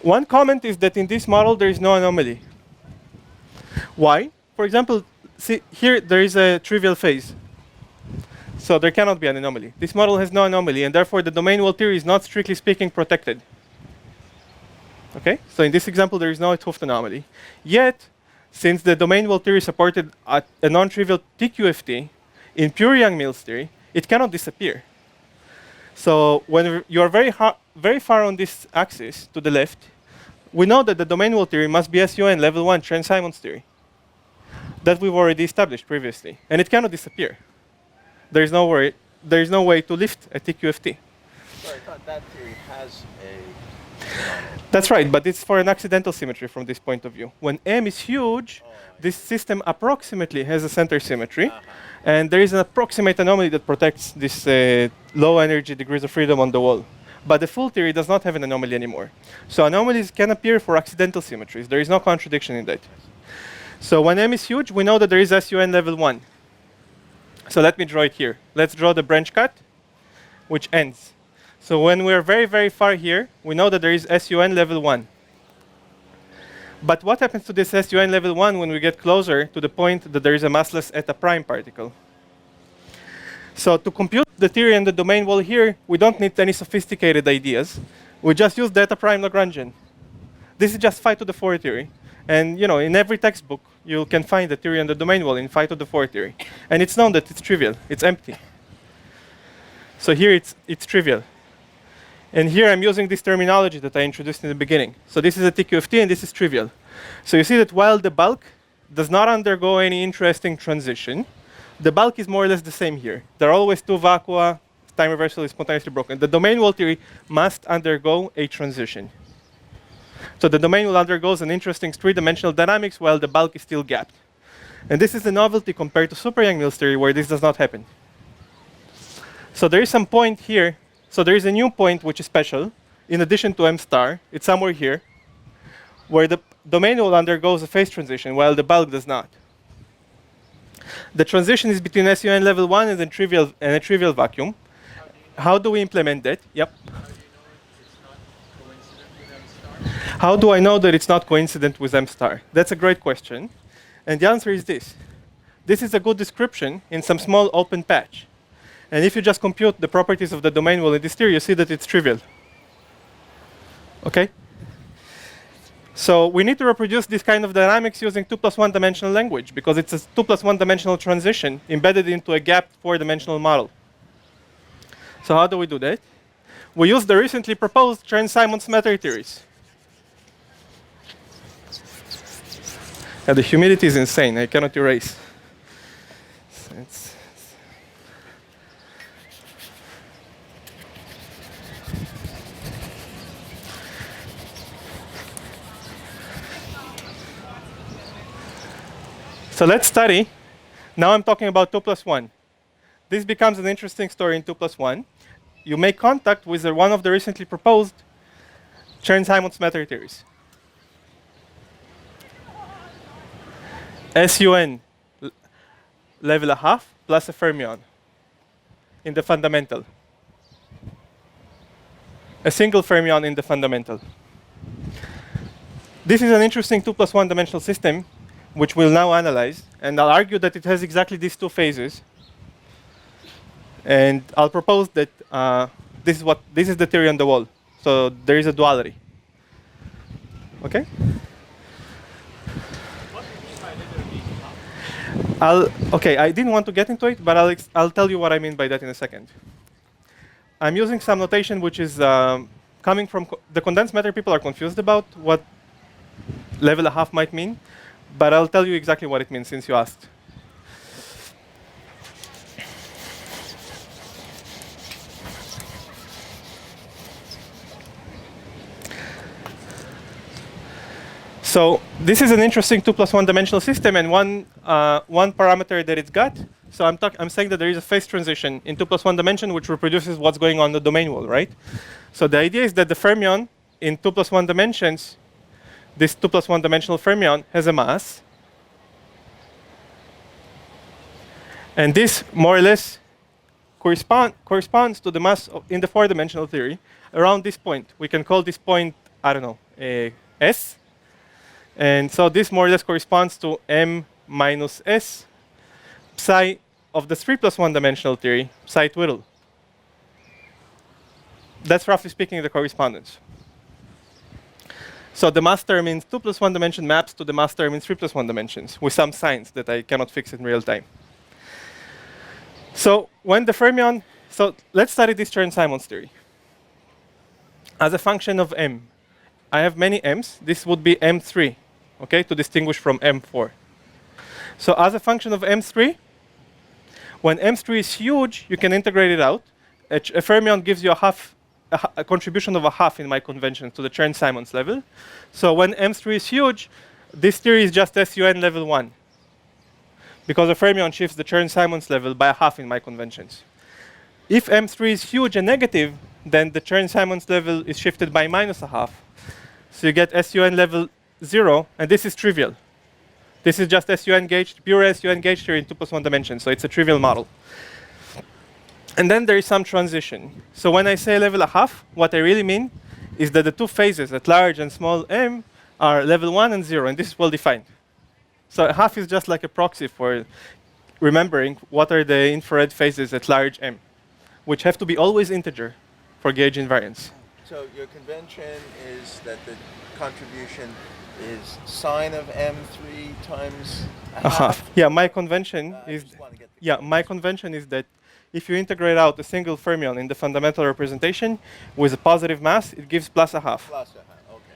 One comment is that in this model there is no anomaly. Why? For example, see here there is a trivial phase. So there cannot be an anomaly. This model has no anomaly, and therefore the domain wall theory is not strictly speaking protected. Okay? So in this example there is no 't Hooft anomaly. Yet, since the domain wall theory supported a non-trivial TQFT in pure YoungMills theory, it cannot disappear. So when you are very far on this axis to the left, we know that the domain wall theory must be SUN level 1 Chern-Simons theory that we've already established previously, and it cannot disappear. There is no way to lift a TQFT. sorry, I thought that theory has a... That's right, but it's for an accidental symmetry from this point of view. When M is huge, this system approximately has a center symmetry, and there is an approximate anomaly that protects this low energy degrees of freedom on the wall. But the full theory does not have an anomaly anymore. So anomalies can appear for accidental symmetries. There is no contradiction in that. So when M is huge, we know that there is SUN level 1. So let me draw it here. Let's draw the branch cut, which ends. So when we're very, very far here, we know that there is SUN level 1. But what happens to this SUN level 1 when we get closer to the point that there is a massless eta prime particle? So to compute the theory and the domain wall here, we don't need any sophisticated ideas. We just use the eta prime Lagrangian. This is just phi to the 4 theory. And you know, in every textbook, you can find the theory and the domain wall in phi to the 4 theory. And it's known that it's trivial. It's empty. So here it's trivial. And here I'm using this terminology that I introduced in the beginning. So this is a TQFT and this is trivial. So you see that while the bulk does not undergo any interesting transition, the bulk is more or less the same here. There are always two vacua, time reversal is spontaneously broken. The domain wall theory must undergo a transition. So the domain wall undergoes an interesting three-dimensional dynamics while the bulk is still gapped. And this is a novelty compared to super YoungMills theory where this does not happen. So there is some point here. So there is a new point which is special, in addition to M star. It's somewhere here, where the domain wall undergoes a phase transition while the bulk does not. The transition is between SUN level 1 and a trivial vacuum. How do we implement that? Yep. How do I know that it's not coincident with M star? That's a great question. And the answer is this. This is a good description in some small open patch. And if you just compute the properties of the domain wall in this theory, you see that it's trivial. Okay? So we need to reproduce this kind of dynamics using 2+1 dimensional language because it's a 2+1 dimensional transition embedded into a gapped 4-dimensional model. So how do we do that? We use the recently proposed Chern-Simons symmetry theories. And the humidity is insane. I cannot erase. So let's study. Now I'm talking about 2+1. This becomes an interesting story in 2+1. You make contact with one of the recently proposed Chern-Simons symmetry theories. SUN level 1/2 plus a fermion in the fundamental. A single fermion in the fundamental. This is an interesting 2+1 dimensional system which we'll now analyze, and I'll argue that it has exactly these two phases. And I'll propose that this is the theory on the wall. So there is a duality. Okay. Okay, I didn't want to get into it, but I'll tell you what I mean by that in a second. I'm using some notation which is coming from the condensed matter. People are confused about what level a half might mean, but I'll tell you exactly what it means since you asked. So this is an interesting 2 plus 1 dimensional system, and one parameter that it's got. So I'm saying that there is a phase transition in 2 plus 1 dimension which reproduces what's going on the domain wall, right? So the idea is that the fermion in 2 plus 1 dimensions, this 2 plus 1 dimensional fermion has a mass. And this more or less corresponds to the mass in the 4-dimensional theory around this point. We can call this point, I don't know, S. And so this more or less corresponds to M minus S psi of the 3 plus 1 dimensional theory, psi twiddle. That's roughly speaking the correspondence. So the mass term in 2 plus 1 dimension maps to the mass term in 3 plus 1 dimensions with some signs that I cannot fix in real time. So when the fermion, so let's study this Chern-Simons theory. As a function of M, I have many M's. This would be M3, okay, to distinguish from M4. So as a function of M3, when M3 is huge, you can integrate it out. A fermion gives you a contribution of a half in my convention to the Chern-Simons level. So when M3 is huge, this theory is just SUN level 1. Because a fermion shifts the Chern-Simons level by a half in my conventions. If M3 is huge and negative, then the Chern-Simons level is shifted by minus a half. So you get SUN level 0, and this is trivial. This is just SUN gauged, pure SUN gauged theory in 2 plus 1 dimensions, so it's a trivial model. And then there is some transition. So when I say level a half, what I really mean is that the two phases at large and small m are level 1 and 0, and this is well defined. So a half is just like a proxy for remembering what are the infrared phases at large m, which have to be always integer for gauge invariance. So your convention is that the contribution is sine of m3 times a half? Yeah, my convention is that if you integrate out a single fermion in the fundamental representation with a positive mass, it gives plus a half. Plus a half, okay.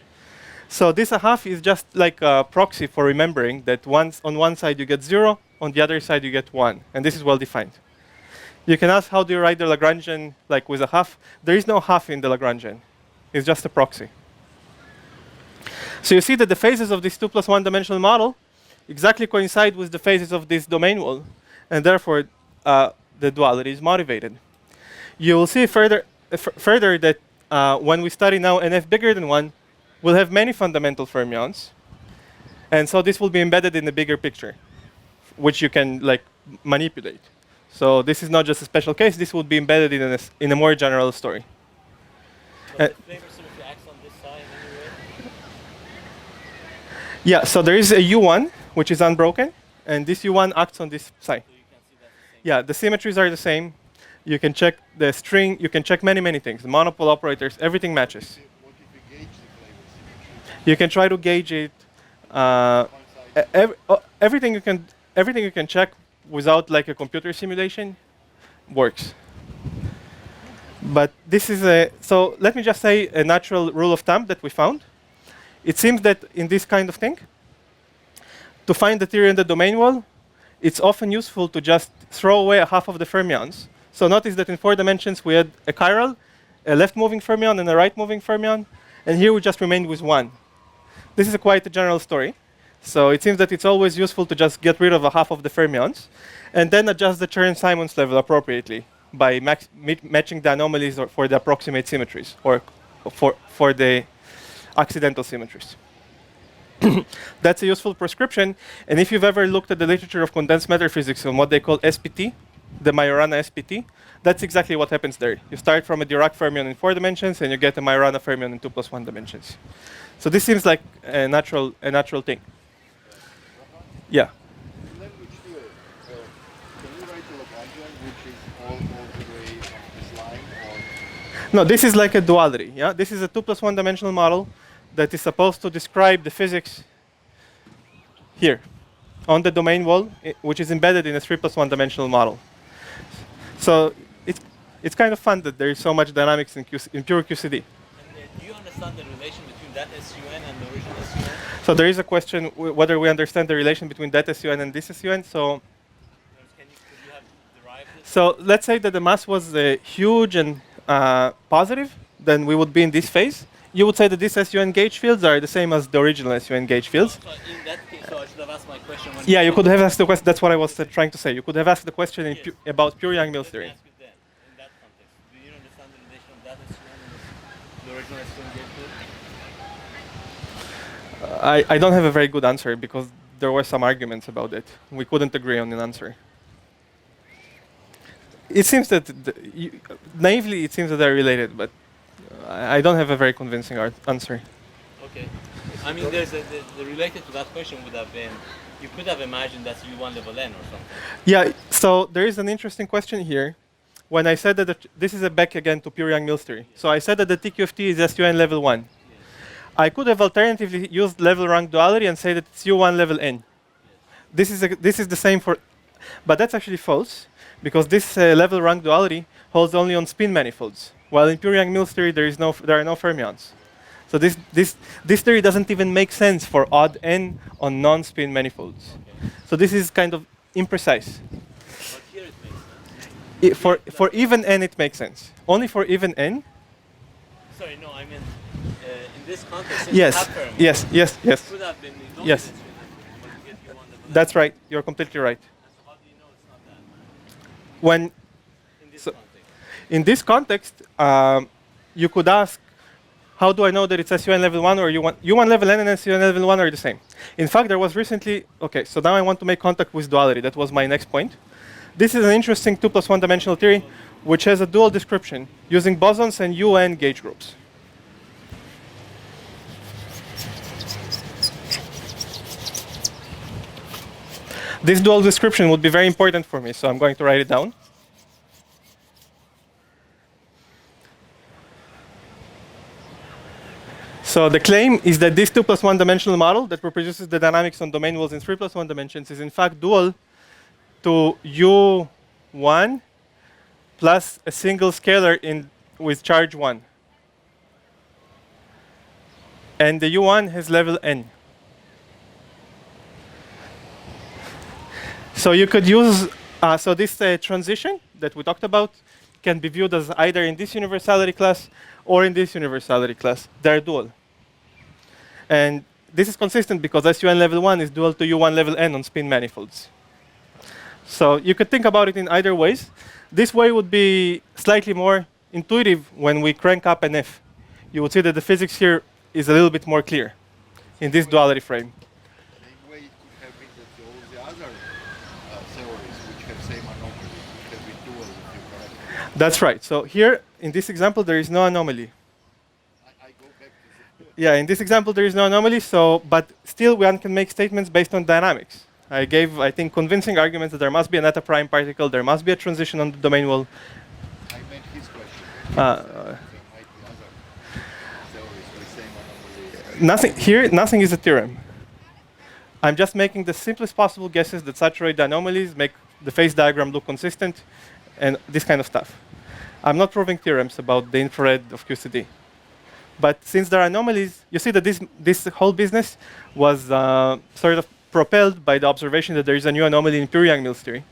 So this a half is just like a proxy for remembering that once on one side you get 0, on the other side you get 1, and this is well defined. You can ask how do you write the Lagrangian like with a half. There is no half in the Lagrangian. It's just a proxy. So you see that the phases of this 2 plus 1 dimensional model exactly coincide with the phases of this domain wall, and therefore the duality is motivated. You will see further that when we study now NF bigger than 1, we'll have many fundamental fermions, and so this will be embedded in the bigger picture, which you can like manipulate. So this is not just a special case. This would be embedded in a more general story. Yeah, so there is a U1, which is unbroken, and this U1 acts on this psi. Yeah, the symmetries are the same. You can check the string. You can check many things. The monopole operators, everything matches. What if you gauge the flavor symmetry? You can try to gauge it. Everything you can check without like a computer simulation works. But this is so let me just say a natural rule of thumb that we found. It seems that in this kind of thing, to find the theory in the domain wall, it's often useful to just throw away a half of the fermions. So notice that in 4 dimensions we had a chiral, a left-moving fermion, and a right-moving fermion, and here we just remained with 1. This is quite a general story. So it seems that it's always useful to just get rid of a half of the fermions, and then adjust the Chern-Simons level appropriately by matching the anomalies for the approximate symmetries, or for the accidental symmetries. That's a useful prescription. And if you've ever looked at the literature of condensed matter physics on what they call SPT, the Majorana SPT, that's exactly what happens there. You start from a Dirac fermion in 4 dimensions, and you get a Majorana fermion in 2 plus 1 dimensions. So this seems like a natural thing. Yeah. Language theory. Can you write the Lagrangian, which is all the way of this line, or No, this is like a duality. Yeah, this is a 2 plus 1 dimensional model that is supposed to describe the physics here on the domain wall, which is embedded in a 3 plus 1 dimensional model. So it's kind of fun that there is so much dynamics in pure QCD. And do you understand the relation between that SUN and the original SUN? So there is a question whether we understand the relation between that SUN and this SUN. So Could you have derived it? So let's say that the mass was huge and positive, then we would be in this phase. You would say that these SUN gauge fields are the same as the original SUN gauge fields. So in that case, so I should have asked my question when Yeah, you could have asked the question. That's what I was trying to say. You could have asked the question in Yes. about pure YoungMills theory. Let me ask you then, in that context, do you understand the relation of that SUN and the original SUN gauge field? I don't have a very good answer because there were some arguments about it. We couldn't agree on an answer. It seems that, naively, it seems that they're related, but I don't have a very convincing answer. Okay. I mean, the related to that question would have been, you could have imagined that's U1 level n or something. Yeah, so there is an interesting question here. When I said that this is a back again to pure YoungMills theory. So I said that the TQFT is SUN level 1. I could have alternatively used level rank duality and say that it's U1 level n. This is the same for, but that's actually false because this level rank duality holds only on spin manifolds, while in pure YoungMills theory there are no fermions. So this theory doesn't even make sense for odd n on non-spin manifolds. So this is kind of imprecise. But here it makes sense. For even n it makes sense. Only for even n. Sorry, no, I mean, in this context, since Yes, you have fermions, yes, yes, yes. it could have been the Yes. dominant spin, but you get U1 level n. That's right. You're completely right. So how do you know it's not that? When In this So- context. in this context, you could ask, how do I know that it's SUN level 1 or U1 level n and SUN level 1 are the same? In fact, there was recently, okay, so now I want to make contact with duality. That was my next point. This is an interesting 2 plus 1 dimensional theory, which has a dual description using bosons and UN gauge groups. This dual description would be very important for me, so I'm going to write it down. So the claim is that this 2 plus 1 dimensional model that reproduces the dynamics on domain walls in 3 plus 1 dimensions is in fact dual to U1 plus a single scalar with charge 1. And the U1 has level n. So you could use, so this transition that we talked about can be viewed as either in this universality class or in this universality class. They're dual. And this is consistent because SUN level 1 is dual to U1 level n on spin manifolds. So you could think about it in either ways. This way would be slightly more intuitive when we crank up an F. You would see that the physics here is a little bit more clear in this duality frame. Same way it could have been that all the other theories which have same anomaly could have been dual if you correct me. That's right. So here, in this example, there is no anomaly. I go back to the Yeah, in this example, there is no anomaly, but still one can make statements based on dynamics. I gave, I think, convincing arguments that there must be an eta prime particle, there must be a transition on the domain wall. I meant his question. There might be other theories with same anomaly. Nothing is a theorem. I'm just making the simplest possible guesses that saturate the anomalies, make the phase diagram look consistent, and this kind of stuff. I'm not proving theorems about the infrared of QCD. But since there are anomalies, you see that this whole business was sort of propelled by the observation that there is a new anomaly in pure YoungMills theory.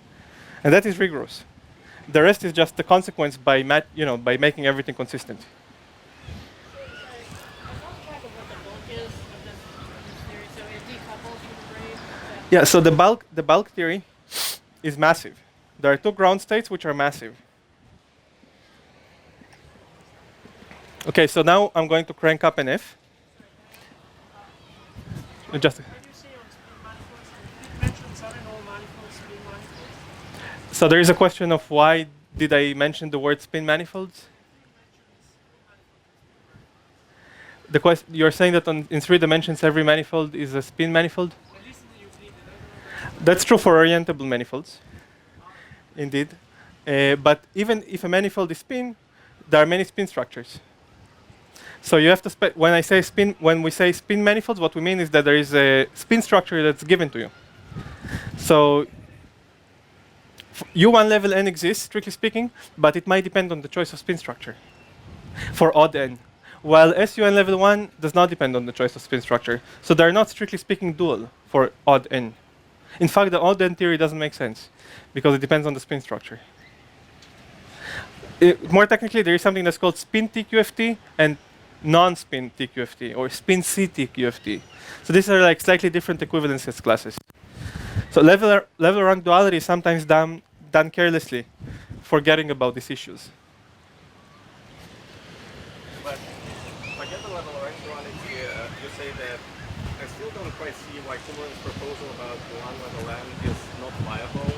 And that is rigorous. The rest is just the consequence by making everything consistent. I lost track of what the bulk is of this theory. So it decouples from the brave. Yeah, so the bulk theory is massive. There are two ground states which are massive. Okay, so now I'm going to crank up an F. Just, What do you say on spin manifolds? You mentioned some and all manifolds, spin manifolds. so there is a question of why did I mention the word spin manifolds? You're saying that in 3 dimensions every manifold is a spin manifold? At least in the Euclidean. I don't know. That's true for orientable manifolds, indeed. But even if a manifold is spin, there are many spin structures. So you have to when we say spin manifolds, what we mean is that there is a spin structure that's given to you. So U1 level n exists, strictly speaking, but it might depend on the choice of spin structure for odd n. While SUN level 1 does not depend on the choice of spin structure. So they're not strictly speaking dual for odd n. In fact, the odd n theory doesn't make sense because it depends on the spin structure. More technically, there is something that's called spin TQFT and non-spin TQFT or spin C TQFT. So these are like slightly different equivalences classes. So level rank duality is sometimes done carelessly, forgetting about these issues. But if I get the level rank duality, you say that I still don't quite see why Timur's proposal about one level n is not viable.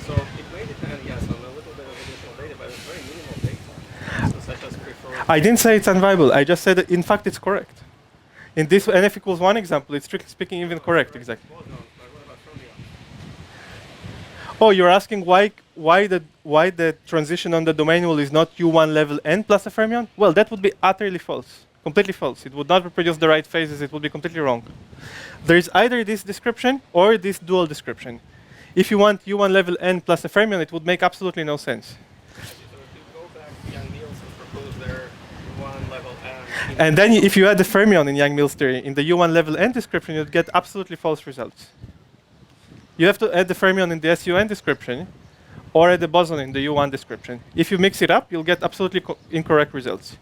So it may depend, yes, on a little bit of additional data, but it's very minimal data, so such as preferred. I didn't say it's unviable. I just said that in fact it's correct. In this NF equals 1 example, it's strictly speaking even correct, exactly. Oh, you're asking why the transition on the domain wall is not U1 level n plus a fermion? Well, that would be utterly false, completely false. It would not reproduce the right phases. It would be completely wrong. There is either this description or this dual description. If you want U1 level n plus a fermion, it would make absolutely no sense. So if you go back to YoungMills and propose their U1 level n, And then if you add the fermion in YoungMills theory, in the U1 level n description, you'd get absolutely false results. You have to add the fermion in the SUN description or add the boson in the U1 description. If you mix it up, you'll get absolutely incorrect results.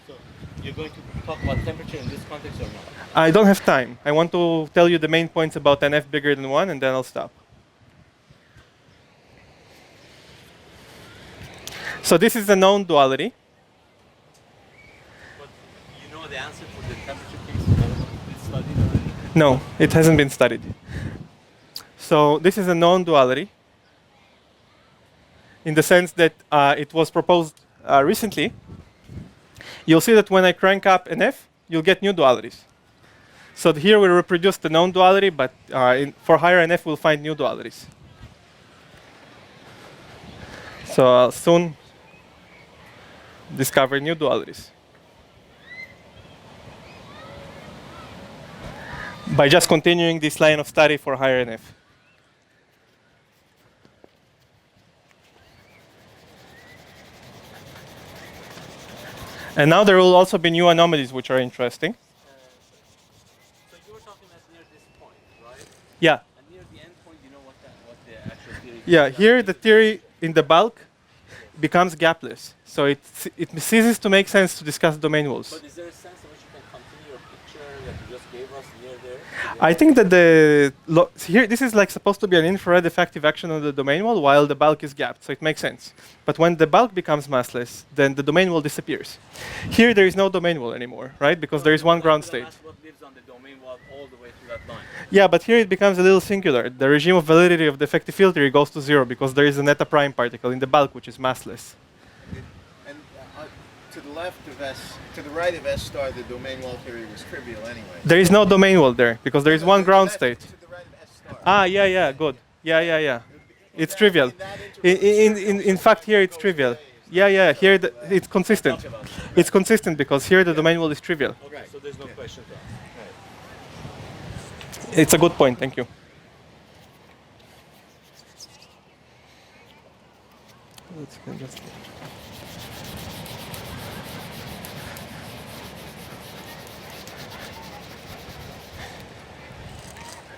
So you're going to talk about temperature in this context or not? I don't have time. I want to tell you the main points about NF bigger than 1, and then I'll stop. So this is the known duality. But you know the answer for the temperature case? It's studied already? No, it hasn't been studied. So this is a known duality in the sense that it was proposed recently. You'll see that when I crank up NF, you'll get new dualities. So here we reproduce the known duality, but for higher NF, we'll find new dualities. So I'll soon discover new dualities by just continuing this line of study for higher NF. And now there will also be new anomalies which are interesting. So you were talking about near this point, right? Yeah. And near the end point, you know what the actual theory is? Yeah, here the theory in the bulk becomes gapless. So it ceases to make sense to discuss domain walls. But is there a sense in which you can continue your picture that you just gave us near there? I think that here this is like supposed to be an infrared effective action on the domain wall while the bulk is gapped, so it makes sense. But when the bulk becomes massless, then the domain wall disappears. Here there is no domain wall anymore, right? Because there is one ground state. That's what lives on the domain wall all the way through that line. Yeah, but here it becomes a little singular. The regime of validity of the effective field theory goes to 0 because there is an eta prime particle in the bulk which is massless. And to the left of S, to the right of S star, the domain wall theory was trivial anyway. There is no domain wall there because there is one ground state. To the right of S star. Ah, yeah, good. Yeah. It's trivial. In fact, here it's trivial. Yeah, here it's consistent. It's consistent because here the domain wall is trivial. Okay, so there's no question to ask. It's a good point, thank you.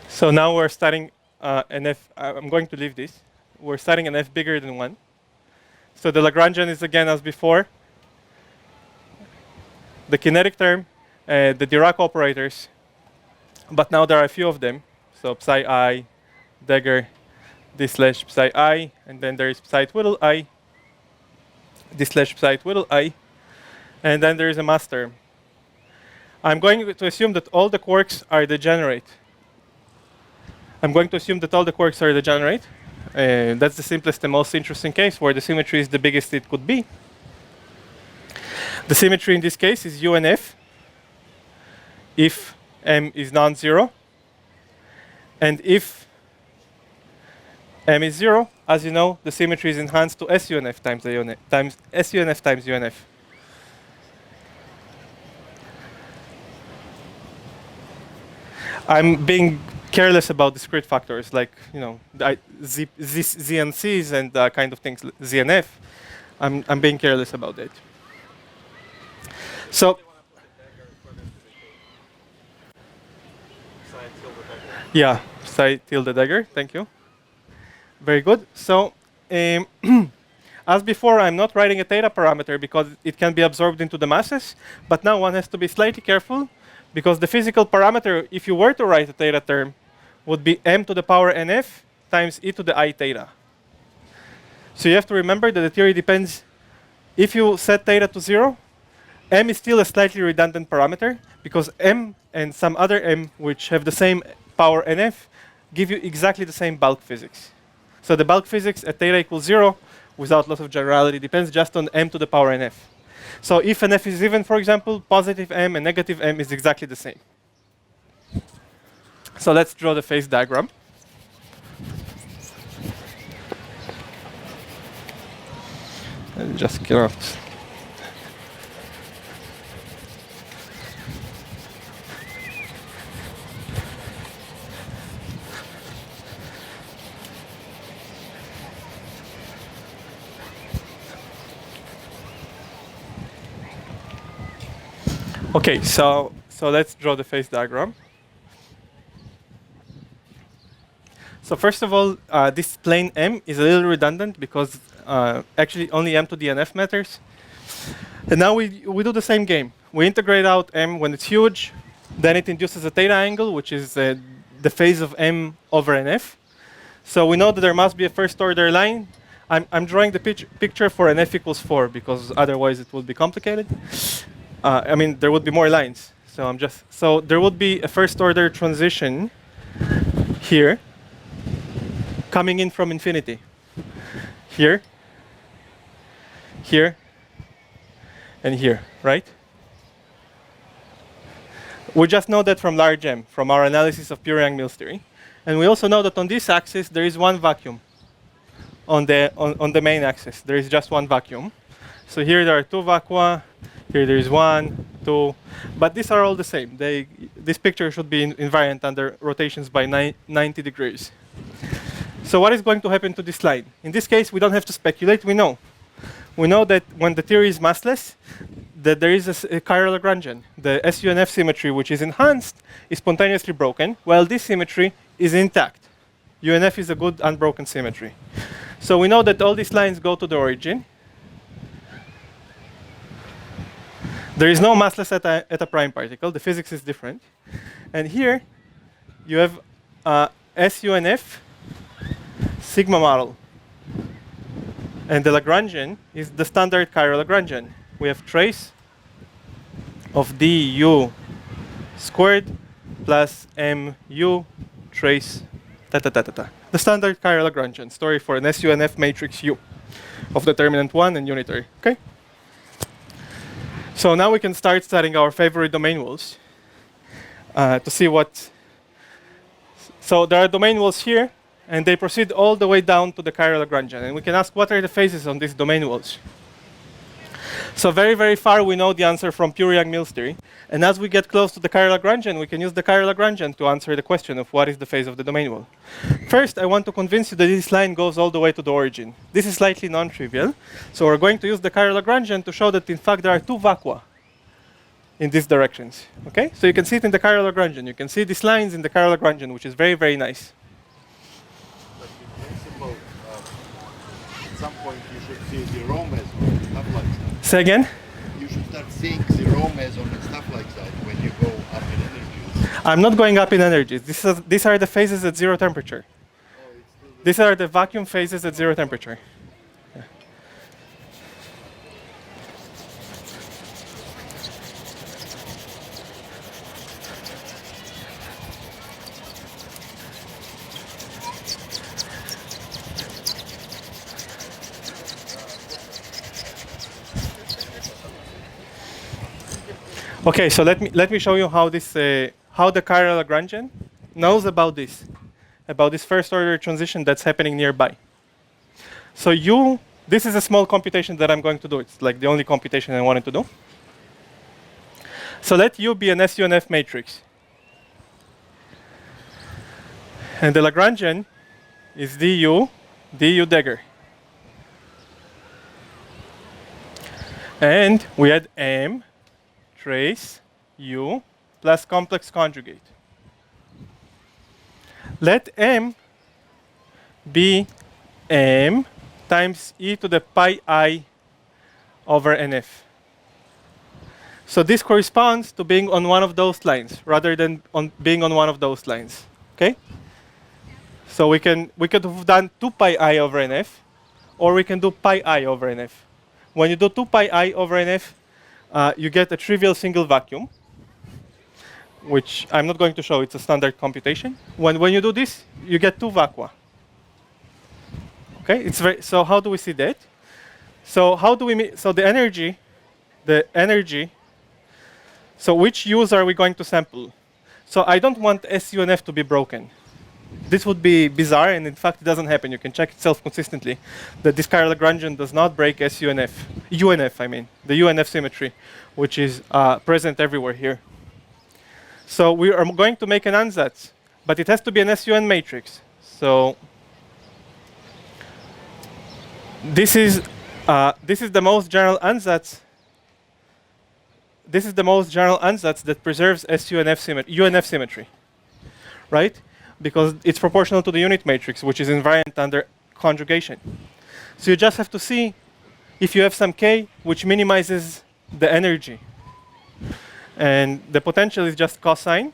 So now we're starting an F. I'm going to leave this. We're starting an F bigger than 1. So the Lagrangian is again as before. The kinetic term, the Dirac operators, but now there are a few of them. So psi I, dagger, this slash psi I, and then there is psi twiddle I, this slash psi twiddle I, and then there is a mass term. I'm going to assume that all the quarks are degenerate. That's the simplest and most interesting case where the symmetry is the biggest it could be. The symmetry in this case is UNF if M is non-zero and if M is 0. As you know, the symmetry is enhanced to SUNF times SUNF times UNF. I'm being careless about discrete factors like Z and C's and kind of things, Z and F. I'm being careless about that. So yeah, psi tilde dagger. Thank you. Very good. So as before, I'm not writing a theta parameter because it can be absorbed into the masses. But now one has to be slightly careful because the physical parameter, if you were to write a theta term, would be m to the power nf times e to the I theta. So you have to remember that the theory depends. If you set theta to 0, m is still a slightly redundant parameter because m and some other m which have the same power nf give you exactly the same bulk physics. So the bulk physics at theta equals 0 without loss of generality depends just on m to the power nf. So if nf is even, for example, positive m and negative m is exactly the same. So let's draw the phase diagram. And just cannot. Okay, so let's draw the phase diagram. So first of all, this plane M is a little redundant because actually only M to the NF matters. And now we do the same game. We integrate out M when it's huge, then it induces a theta angle, which is the phase of M over NF. So we know that there must be a first order line. I'm drawing the picture for NF equals 4 because otherwise it would be complicated. I mean, there would be more lines. So there would be a first order transition here coming in from infinity. Here, here, and here, right? We just know that from large M, from our analysis of pure YoungMills theory. And we also know that on this axis, there is one vacuum. On the main axis, there is just one vacuum. So here there are two vacua. Here there is 1, 2. But these are all the same. This picture should be invariant under rotations by 90 degrees. So what is going to happen to this line? In this case, we don't have to speculate. We know. We know that when the theory is massless, that there is a chiral Lagrangian. The SUNF symmetry, which is enhanced, is spontaneously broken, while this symmetry is intact. UNF is a good unbroken symmetry. So we know that all these lines go to the origin. There is no massless at a prime particle. The physics is different. And here, you have SUNF sigma model. And the Lagrangian is the standard chiral Lagrangian. We have trace of du squared plus mu trace ta ta ta ta ta. The standard chiral Lagrangian story for an SUNF matrix U of determinant 1 and unitary. Okay? So now we can start studying our favorite domain walls to see what. So there are domain walls here, and they proceed all the way down to the chiral Lagrangian. And we can ask what are the phases on these domain walls. So very, very far we know the answer from pure YoungMills theory. And as we get close to the chiral Lagrangian, we can use the chiral Lagrangian to answer the question of what is the phase of the domain wall. First, I want to convince you that this line goes all the way to the origin. This is slightly non-trivial. So we're going to use the chiral Lagrangian to show that, in fact, there are two vacua in these directions. Okay? So you can see it in the chiral Lagrangian. You can see these lines in the chiral Lagrangian, which is very, very nice. But in principle, at some point you should see the Rho meson and stuff like that. Say again? You should start seeing the Rho meson and stuff like that when you go up in energies. I'm not going up in energies. These are the phases at 0 temperature. These are the vacuum phases at 0 temperature. Yeah. Okay, so let me show you how this how the chiral Lagrangian knows about this. about this first order transition that's happening nearby. So this is a small computation that I'm going to do. It's like the only computation I wanted to do. So let U be an SUNF matrix. And the Lagrangian is du dagger. And we had M trace U plus complex conjugate. Let M be M times e to the pi I over NF. So this corresponds to being on one of those lines rather than being on one of those lines. Okay? So we could have done 2 pi I over NF, or we can do pi I over NF. When you do 2 pi I over NF, you get a trivial single vacuum, which I'm not going to show. It's a standard computation. When you do this, you get 2 vacua. Okay, so how do we see that? So how do we so the energy. So which U's are we going to sample? So I don't want SUNF to be broken. This would be bizarre, and in fact, it doesn't happen. You can check itself consistently that this chiral Lagrangian does not break UNF, I mean, the UNF symmetry, which is present everywhere here. So we are going to make an ansatz, but it has to be an SUN matrix. So this is the most general ansatz. This is the most general ansatz that preserves UNF symmetry, right? Because it's proportional to the unit matrix, which is invariant under conjugation. So you just have to see if you have some k which minimizes the energy. And the potential is just cosine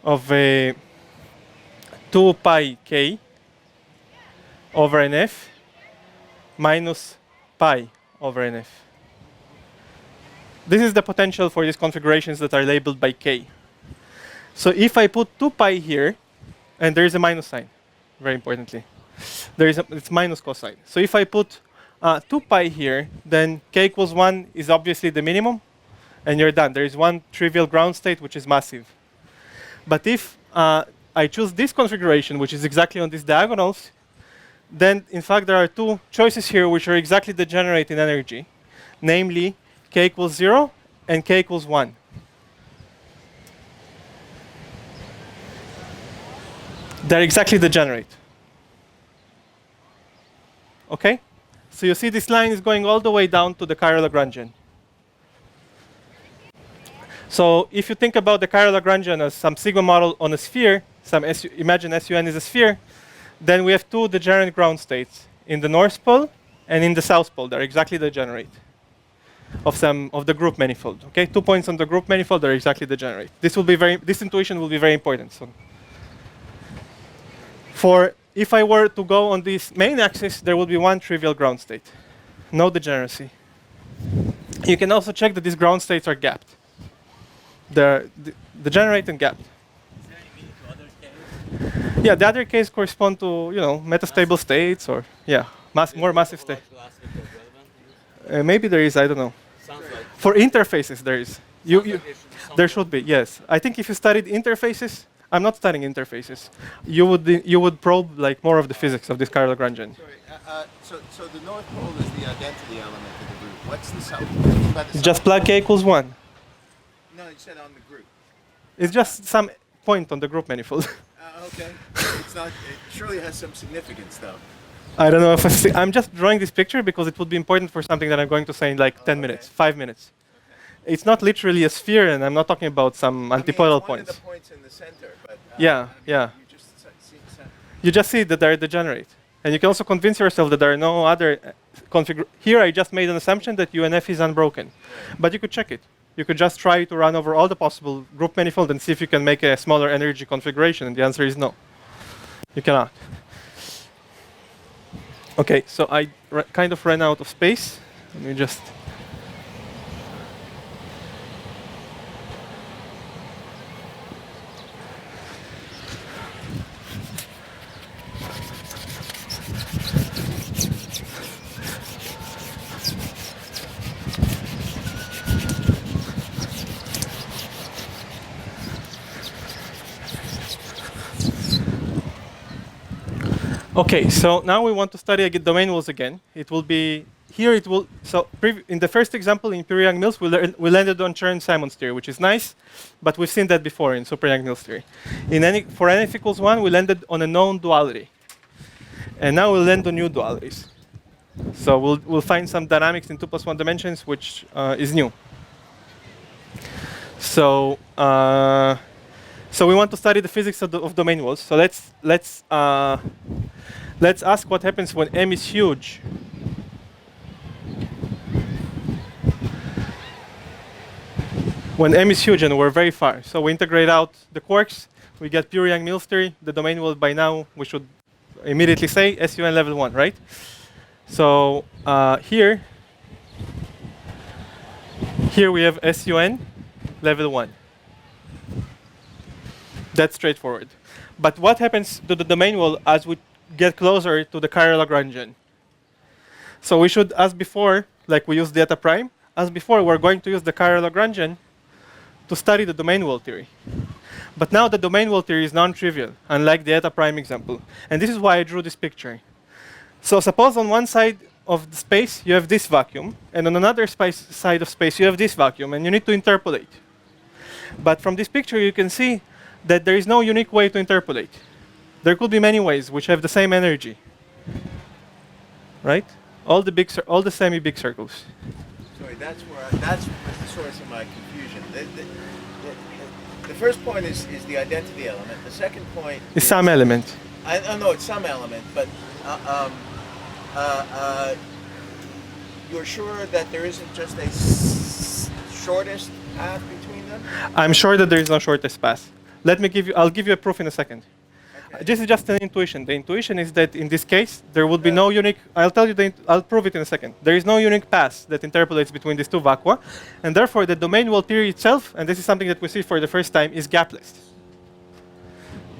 of a 2 pi k over NF minus pi over NF. This is the potential for these configurations that are labeled by k. So if I put 2 pi here, and there is a minus sign, very importantly. It's minus cosine. So if I put 2 pi here, then k equals 1 is obviously the minimum, and you're done. There is one trivial ground state, which is massive. But if I choose this configuration, which is exactly on these diagonals, then in fact there are 2 choices here which are exactly degenerate in energy, namely k equals 0 and k equals 1. They're exactly degenerate. Okay? So you see this line is going all the way down to the chiral Lagrangian. So if you think about the chiral Lagrangian as some sigma model on a sphere, imagine SUN is a sphere, then we have 2 degenerate ground states in the north pole and in the south pole. They're exactly degenerate of the group manifold. Okay? 2 points on the group manifold are exactly degenerate. This intuition will be very important soon. If I were to go on this main axis, there will be 1 trivial ground state. No degeneracy. You can also check that these ground states are gapped. They're degenerate and gapped. Is there any meaning to other Ks? Yeah, the other Ks correspond to, metastable states or, more massive states. Maybe there is, I don't know. Sounds like. For interfaces, there is. There should be, yes. I think if you studied interfaces, I'm not studying interfaces. You would probe like more of the physics of this chiral Lagrangian. Sorry, so the north pole is the identity element of the group. What's the south? Just plug k equals 1. No, you said on the group. It's just some point on the group manifold. Okay. It's not. It surely has some significance, though. I don't know if I'm just drawing this picture because it would be important for something that I'm going to say in like 10 minutes, 5 minutes. Okay. It's not literally a sphere, and I'm not talking about some antipodal points. One of the points in the center, but yeah. You just see that they're degenerate, and you can also convince yourself that there are no other Here, I just made an assumption that UNF is unbroken, but you could check it. You could just try to run over all the possible group manifold and see if you can make a smaller energy configuration, and the answer is no. You cannot. Okay, so I kind of ran out of space. Let me just... Okay, so now we want to study domain walls again. It will be here. It will in the first example in pure Young-Mills, we landed on Chern-Simons theory, which is nice, but we've seen that before in super Young-Mills theory. For n(f = 1), we landed on a known duality, and now we'll land on new dualities. So we'll find some dynamics in 2+1 dimensions, which is new. So so we want to study the physics of domain walls. So let's ask what happens when M is huge. When M is huge and we're very far. So we integrate out the quarks, we get pure Young-Mills theory. The domain wall, by now, we should immediately say SUN level 1, right? So here we have SUN level 1. That's straightforward. But what happens to the domain wall as we get closer to the chiral Lagrangian? So we should, as before, like we used Theta prime, as before, we're going to use the chiral Lagrangian to study the domain wall theory. But now the domain wall theory is non-trivial, unlike the Theta prime example. And this is why I drew this picture. So suppose on one side of the space you have this vacuum, and on another side of space you have this vacuum, and you need to interpolate. But from this picture you can see that there is no unique way to interpolate. There could be many ways which have the same energy, right? All the semi-big circles. Sorry, that's the source of my confusion. The first point is the identity element. The second point is some element. I know it's some element, but you're sure that there isn't just a shortest path between them? I'm sure that there is no shortest path. I'll give you a proof in a second. Okay. This is just an intuition. The intuition is that in this case, there would be no unique, I'll prove it in a second. There is no unique path that interpolates between these two vacua, and therefore the domain wall theory itself, and this is something that we see for the first time, is gapless.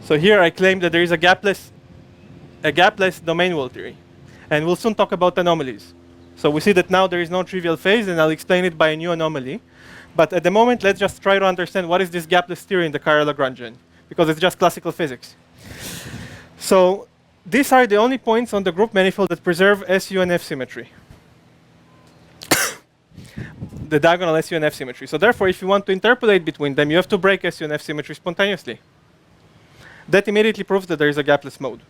So here I claim that there is a gapless domain wall theory. And we'll soon talk about anomalies. So we see that now there is no trivial phase, and I'll explain it by a new anomaly. But at the moment, let's just try to understand what is this gapless theory in the chiral Lagrangian, because it's just classical physics. So these are the only points on the group manifold that preserve SU and F symmetry. The diagonal SU and F symmetry. So therefore, if you want to interpolate between them, you have to break SU and F symmetry spontaneously. That immediately proves that there is a gapless mode.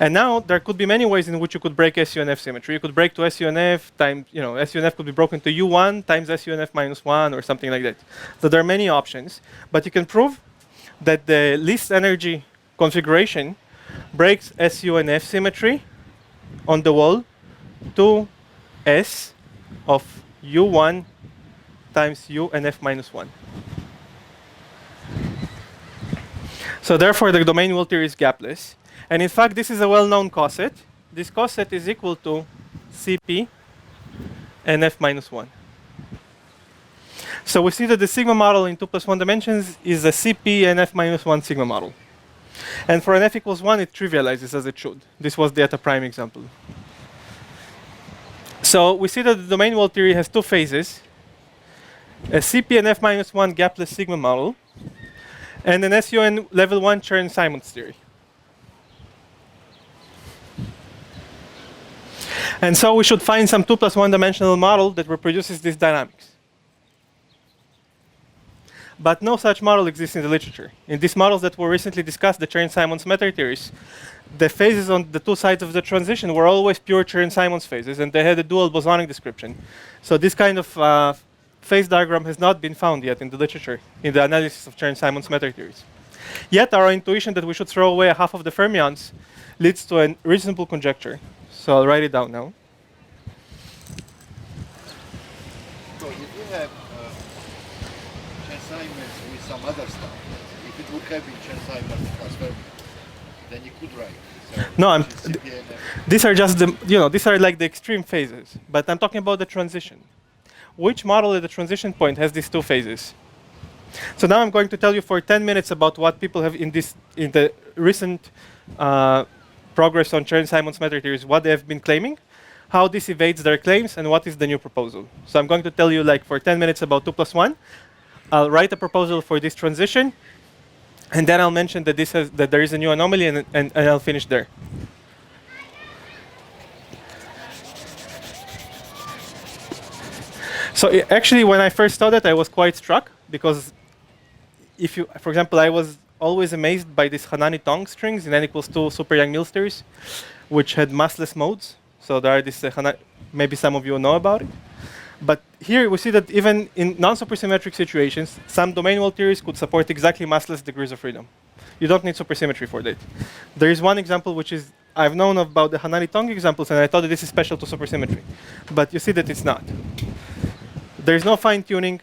And now there could be many ways in which you could break SU and F symmetry. You could break to SU and F times, SU and F could be broken to U1 times SU and F minus 1 or something like that. So there are many options. But you can prove that the least energy configuration breaks SU and F symmetry on the wall to S of U1 times U and F minus 1. So therefore, the domain wall theory is gapless. And in fact, this is a well-known coset. This coset is equal to Cp and F minus 1. So we see that the sigma model in 2+1 dimensions is a Cp and F minus 1 sigma model. And for an F = 1, it trivializes as it should. This was the Theta prime example. So we see that the domain wall theory has two phases. A Cp and F minus 1 gapless sigma model, and an SUN level 1 Chern-Simons theory. And so we should find some 2+1 dimensional model that reproduces these dynamics. But no such model exists in the literature. In these models that were recently discussed, the Chern-Simons matter theories, the phases on the two sides of the transition were always pure Chern-Simons phases, and they had a dual bosonic description. So this kind of phase diagram has not been found yet in the literature, in the analysis of Chern-Simons matter theories. Yet our intuition that we should throw away half of the fermions leads to a reasonable conjecture. So I'll write it down now. So if you have Chern-Simons with some other stuff, if it would have been Chern-Simons plus fermions, then you could write. So no, these are just these are like the extreme phases. But I'm talking about the transition. Which model at the transition point has these two phases? So now I'm going to tell you for 10 minutes about what people have in the recent progress on Chern-Simons matter theories, what they have been claiming, how this evades their claims, and what is the new proposal. So I'm going to tell you for 10 minutes about 2+1. I'll write a proposal for this transition, And then I'll mention that that there is a new anomaly, and I'll finish there. So actually, when I first saw that, I was quite struck because if you, for example, I was always amazed by these Hanani-Tong strings in n equals 2 super YoungMills theories, which had massless modes. So there are these, maybe some of you know about it. But here we see that even in non-supersymmetric situations, some domain wall theories could support exactly massless degrees of freedom. You don't need supersymmetry for that. There is one example which is, I've known about the Hanani-Tong examples, and I thought that this is special to supersymmetry. But you see that it's not. There is no fine-tuning.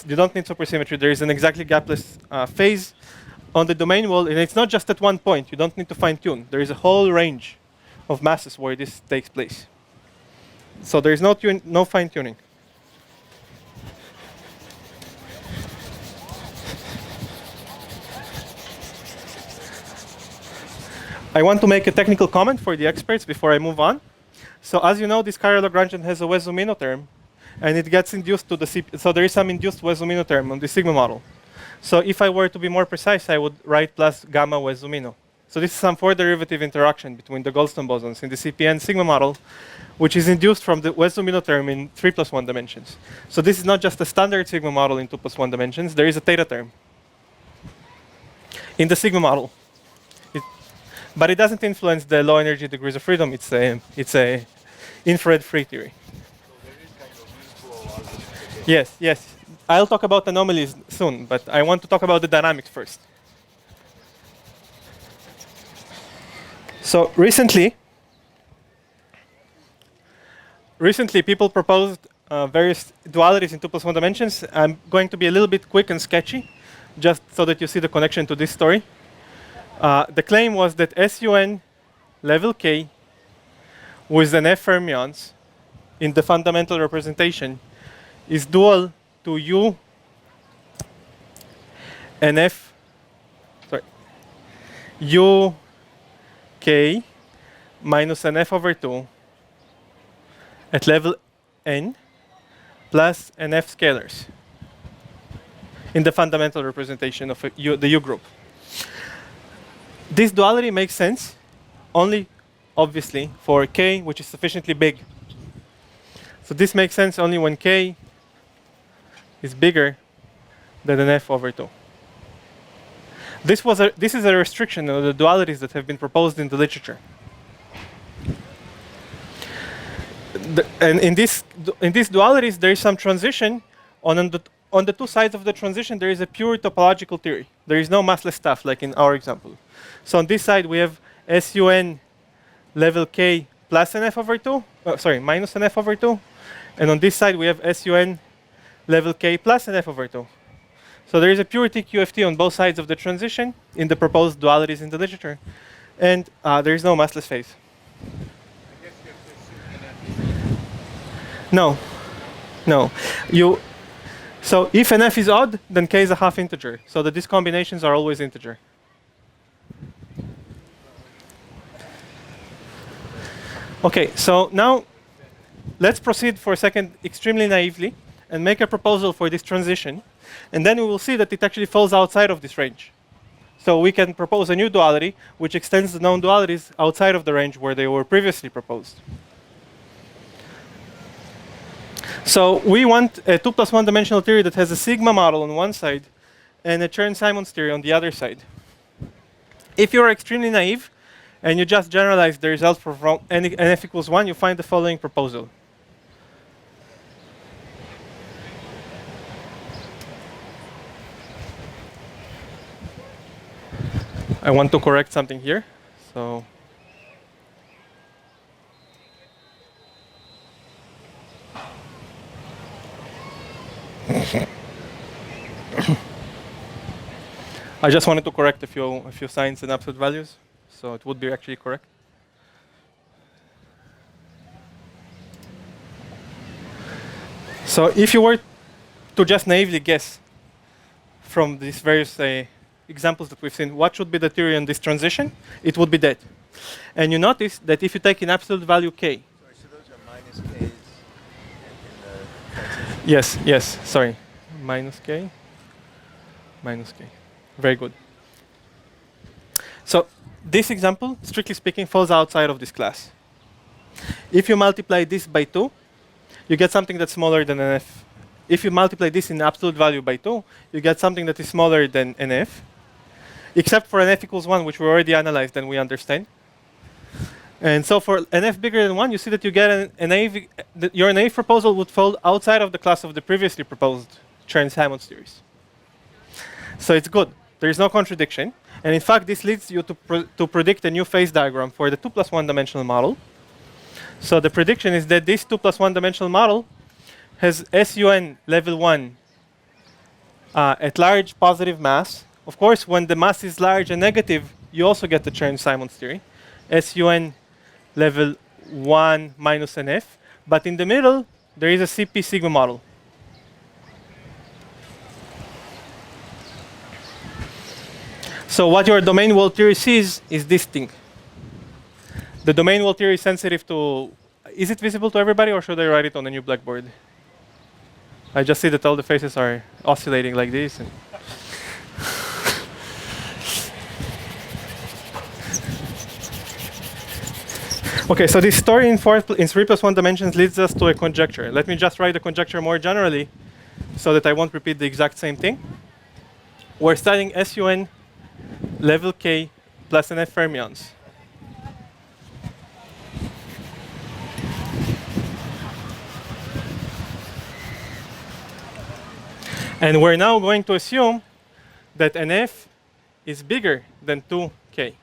You don't need supersymmetry. There is an exactly gapless phase on the domain wall, and it's not just at one point. You don't need to fine-tune. There is a whole range of masses where this takes place. So there is no fine-tuning. I want to make a technical comment for the experts before I move on. So as you know, this Cairo-Lagrangian has a Wess-Zumino term, and it gets induced to the so there is some induced Wess-Zumino term on the sigma model. So if I were to be more precise, I would write plus gamma Wess-Zumino. So this is some four derivative interaction between the Goldstone bosons in the CPN sigma model, which is induced from the Wess-Zumino term in 3+1 dimensions. So this is not just a standard sigma model in 2+1 dimensions. There is a theta term in the sigma model. But it doesn't influence the low energy degrees of freedom. It's a infrared free theory. Yes, yes. I'll talk about anomalies soon, but I want to talk about the dynamics first. So recently people proposed various dualities in 2+1 dimensions. I'm going to be a little bit quick and sketchy, just so that you see the connection to this story. The claim was that SUN level K with an F fermions in the fundamental representation is dual to U and F, U K minus an F over 2 at level N plus an F scalars in the fundamental representation of the U group. This duality makes sense only, obviously, for K, which is sufficiently big. So this makes sense only when K is bigger than an F over 2. This is a restriction of the dualities that have been proposed in the literature. And in these dualities, there is some transition. On the two sides of the transition, there is a pure topological theory. There is no massless stuff, like in our example. So on this side, we have SUN level K plus an F over 2, minus an F over 2. And on this side, we have SUN level K plus an F over 2. So there is a pure TQFT on both sides of the transition in the proposed dualities in the literature. And there is no massless phase. No. So if an F is odd, then K is a half integer. So that these combinations are always integer. Okay, so now let's proceed for a second extremely naively and make a proposal for this transition. And then we will see that it actually falls outside of this range. So we can propose a new duality which extends the known dualities outside of the range where they were previously proposed. So we want a 2+1 dimensional theory that has a sigma model on one side and a Chern-Simons theory on the other side. If you're extremely naive and you just generalize the results from NF equals 1, you find the following proposal. I want to correct something here. So I just wanted to correct a few signs and absolute values, so it would be actually correct. So if you were to just naively guess from these various examples that we've seen, what should be the theory on this transition? It would be that. And you notice that if you take an absolute value K. Sorry, so those are minus Ks in the transition? Yes, sorry. Minus K. Very good. So this example, strictly speaking, falls outside of this class. If you multiply this by 2, you get something that's smaller than NF. If you multiply this in absolute value by 2, you get something that is smaller than NF, except for NF equals 1, which we already analyzed and we understand. And so for NF bigger than 1, you see that you get your naive proposal would fall outside of the class of the previously proposed Chern-Simons theories. So it's good. There is no contradiction. And in fact, this leads you to predict a new phase diagram for the 2 plus 1 dimensional model. So the prediction is that this 2 plus 1 dimensional model has SUN level 1 at large positive mass. Of course, when the mass is large and negative, you also get the Chern-Simons theory. SUN level 1 minus NF. But in the middle, there is a CP sigma model. So what your domain wall theory sees is this thing. The domain wall theory is sensitive to, is it visible to everybody or should I write it on a new blackboard? I just see that all the faces are oscillating like this. And okay, so this story in 3 plus 1 dimensions leads us to a conjecture. Let me just write the conjecture more generally so that I won't repeat the exact same thing. We're studying SUN level K plus NF fermions. And we're now going to assume that NF is bigger than 2K,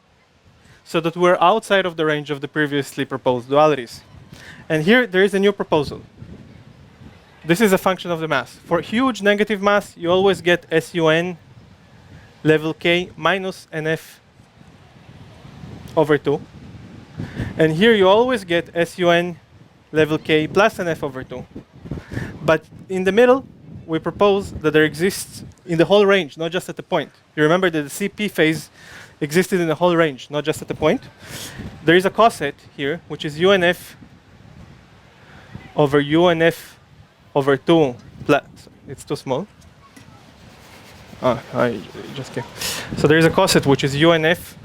so that we're outside of the range of the previously proposed dualities. And here there is a new proposal. This is a function of the mass. For huge negative mass, you always get SUN level K minus NF over 2. And here you always get SUN level K plus NF over 2. But in the middle, we propose that there exists in the whole range, not just at the point. You remember that the CP phase existed in the whole range, not just at the point. There is a coset here, which is UNF over UNF over 2 plus, it's too small. I just came. So there is a coset, which is UNF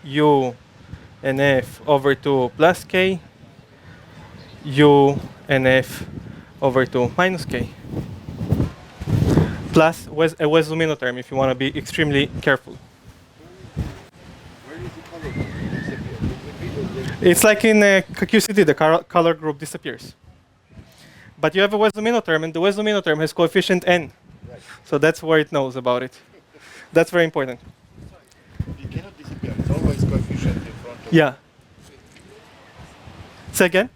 UNF over 2 plus K UNF over 2 minus K, plus a Wess-Zumino term if you want to be extremely careful. Where is the color group disappear? It's like in QCD, the color group disappears. But you have a Wess-Zumino term, and the Wess-Zumino term has coefficient n. Right. So that's where it knows about it. That's very important. It cannot disappear. It's always coefficient in front of Yeah. Say again?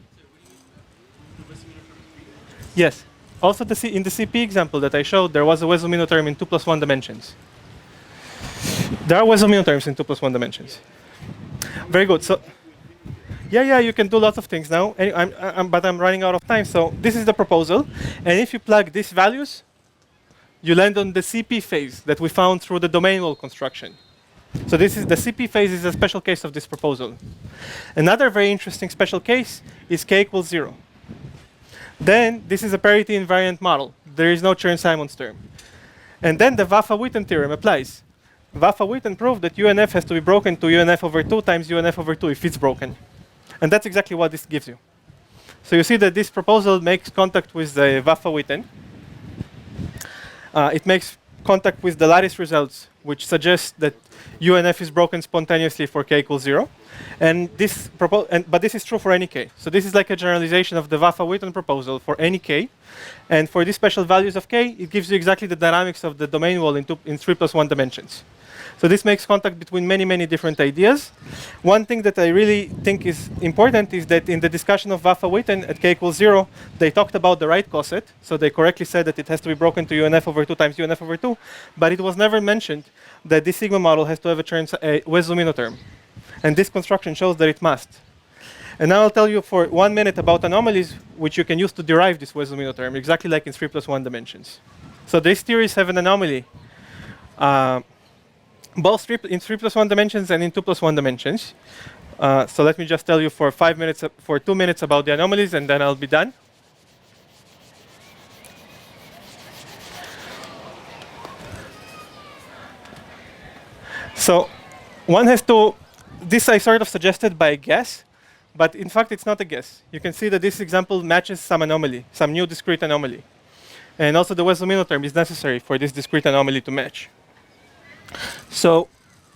Yes. Also, in the CP example that I showed, there was a Wess-Zumino term in 2 plus 1 dimensions. There are Wess-Zumino terms in 2 plus 1 dimensions. Very good. So, yeah, you can do lots of things now. But I'm running out of time. So this is the proposal. And if you plug these values, you land on the CP phase that we found through the domain wall construction. So this is the CP phase is a special case of this proposal. Another very interesting special case is K equals 0. Then this is a parity invariant model. There is no Chern-Simons term. And then the Vafa-Witten theorem applies. Vafa-Witten proved that UNF has to be broken to UNF over 2 times UNF over 2 if it's broken. And that's exactly what this gives you. So you see that this proposal makes contact with the Vafa-Witten. It makes contact with the lattice results, which suggests that UNF is broken spontaneously for K equals 0. And but this is true for any K. So this is like a generalization of the Vafa-Witten proposal for any K. And for these special values of K, it gives you exactly the dynamics of the domain wall in 3 plus 1 dimensions. So this makes contact between many, many different ideas. One thing that I really think is important is that in the discussion of Vafa-Witten at K equals 0, they talked about the right coset. So they correctly said that it has to be broken to UNF over 2 times UNF over 2. But it was never mentioned that this sigma model has to have a Wess-Zumino term. And this construction shows that it must. And now I'll tell you for 1 minute about anomalies which you can use to derive this Wess-Zumino term, exactly like in 3 plus 1 dimensions. So these theories have an anomaly, both in 3 plus 1 dimensions and in 2 plus 1 dimensions. So let me just tell you for 2 minutes about the anomalies, and then I'll be done. So one has to, this I sort of suggested by guess, but in fact it's not a guess. You can see that this example matches some anomaly, some new discrete anomaly. And also the Wess-Zumino term is necessary for this discrete anomaly to match. So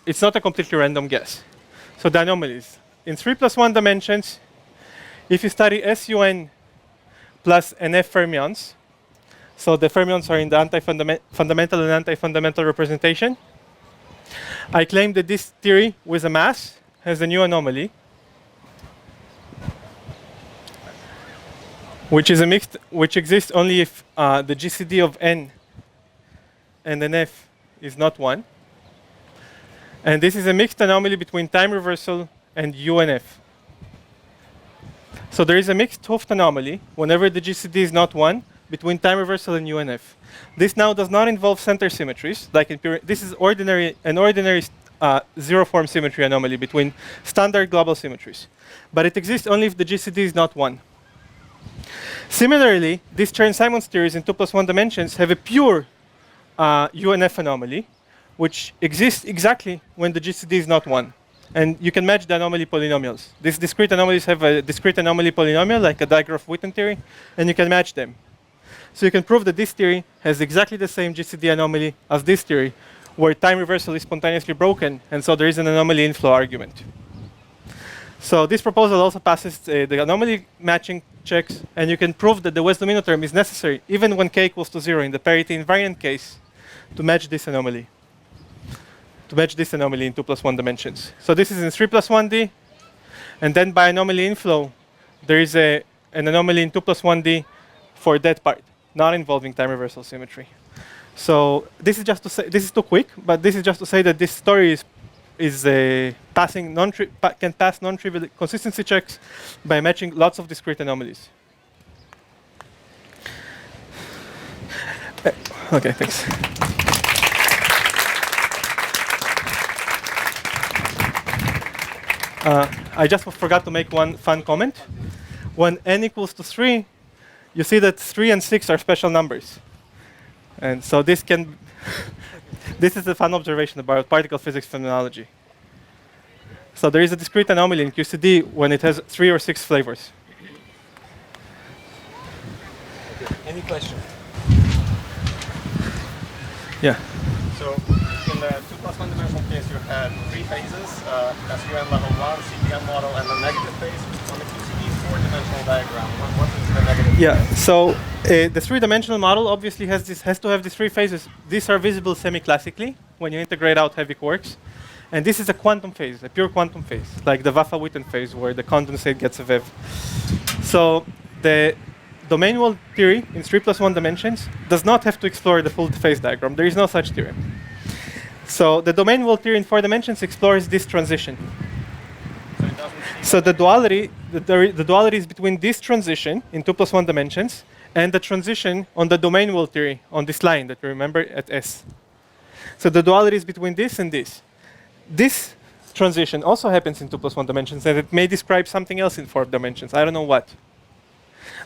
it's not a completely random guess. So the anomalies. In 3+1 dimensions, if you study SUN plus NF fermions, so the fermions are in the fundamental and anti-fundamental representation, I claim that this theory with a mass has a new anomaly, which is a mixed, which exists only if the GCD of N and NF is not 1. And this is a mixed anomaly between time reversal and UNF. So there is a mixed Hooft anomaly whenever the GCD is not 1 between time reversal and UNF. This now does not involve center symmetries, like in this is an ordinary zero-form symmetry anomaly between standard global symmetries. But it exists only if the GCD is not 1. Similarly, these Chern-Simons theories in 2+1 dimensions have a pure UNF anomaly, which exists exactly when the GCD is not 1. And you can match the anomaly polynomials. These discrete anomalies have a discrete anomaly polynomial, like a Digraph-Witten theory, and you can match them. So you can prove that this theory has exactly the same GCD anomaly as this theory, where time reversal is spontaneously broken, and so there is an anomaly inflow argument. So this proposal also passes the anomaly matching checks, and you can prove that the Wess-Zumino term is necessary, even when k equals to 0 in the parity invariant case, to match this anomaly. In 2+1 dimensions. So this is in 3+1D, and then by anomaly inflow, there is an anomaly in 2+1D for that part, not involving time reversal symmetry. So this is just to say, this is too quick, but this is just to say that this story is can pass non-trivial consistency checks by matching lots of discrete anomalies. Okay, thanks. I just forgot to make one fun comment. When n equals to 3, you see that 3 and 6 are special numbers. And so this can, this is a fun observation about particle physics phenomenology. So there is a discrete anomaly in QCD when it has 3 or 6 flavors. Any question? Yeah. So in the 2+1 dimensional case, you had 3 phases, SUN level 1, CPM model, and the negative phase. On the QCD 4-dimensional diagram, what is the negative phase? So the 3-dimensional model obviously has to have these 3 phases. These are visible semi-classically when you integrate out heavy quarks. And this is a quantum phase, a pure quantum phase, like the Vafa-Witten phase where the condensate gets a VEV. So the domain wall theory in 3+1 dimensions does not have to explore the full phase diagram. There is no such theorem. So the domain wall theory in 4 dimensions explores this transition. So the duality is between this transition in 2+1 dimensions and the transition on the domain wall theory on this line that you remember at S. So the duality is between this and this. This transition also happens in 2+1 dimensions, and it may describe something else in 4 dimensions. I don't know what.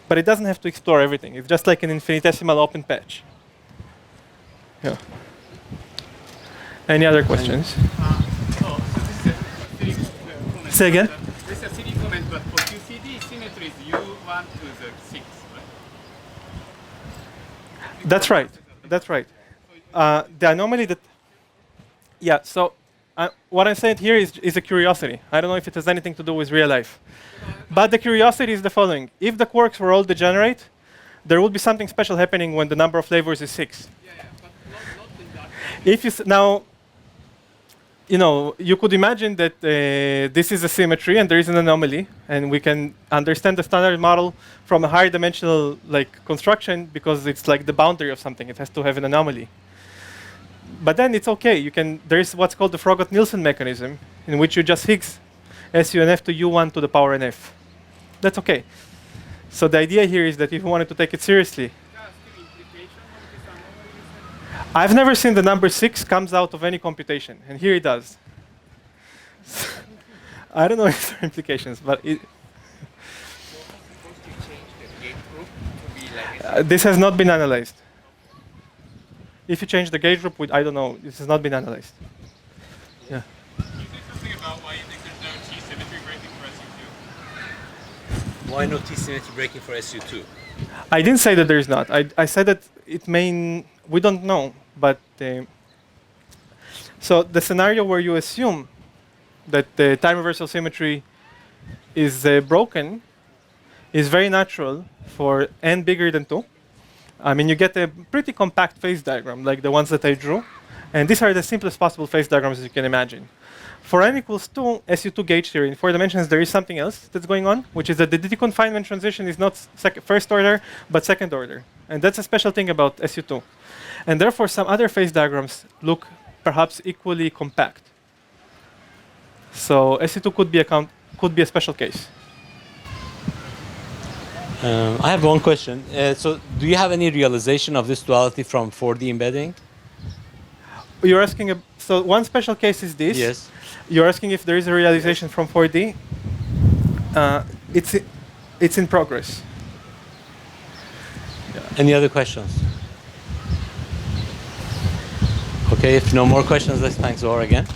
But it doesn't have to explore everything. It's just like an infinitesimal open patch. Yeah. Any other questions? So this is a silly comment. Say again? This is a silly comment, but for QCD symmetries, U1 to the 6, right? That's right. That's right. The anomaly that... Yeah, so what I'm saying here is a curiosity. I don't know if it has anything to do with real life. But the curiosity is the following. If the quarks were all degenerate, there would be something special happening when the number of flavors is 6. Yeah, but not in that. If you could imagine that this is a symmetry and there is an anomaly, and we can understand the standard model from a higher dimensional construction because it's like the boundary of something. It has to have an anomaly. But then it's okay. There is what's called the Frogot-Nielsen mechanism, in which you just Higgs SUNF to U1 to the power NF. That's okay. So the idea here is that if you wanted to take it seriously, I've never seen the number 6 comes out of any computation, and here it does. I don't know if there are implications, but this has not been analyzed. If you change the gauge group, I don't know. This has not been analyzed. Yeah. Can you say something about why you think there's no T-symmetry breaking for SU2? Why no T-symmetry breaking for SU2? I didn't say that there is not. I said that it may. We don't know, but so the scenario where you assume that the time reversal symmetry is broken is very natural for n bigger than 2. I mean, you get a pretty compact phase diagram like the ones that I drew, and these are the simplest possible phase diagrams you can imagine. For n equals 2, SU2 gauge theory, in 4 dimensions, there is something else that's going on, which is that the DT confinement transition is not first order, but second order. And that's a special thing about SU2. And therefore, some other phase diagrams look perhaps equally compact. So SU2 could be a special case. I have one question. So do you have any realization of this duality from 4D embedding? You're asking, so one special case is this. Yes. You're asking if there is a realization from 4D. It's in progress. Any other questions? Okay, if no more questions, let's thank Zohar again.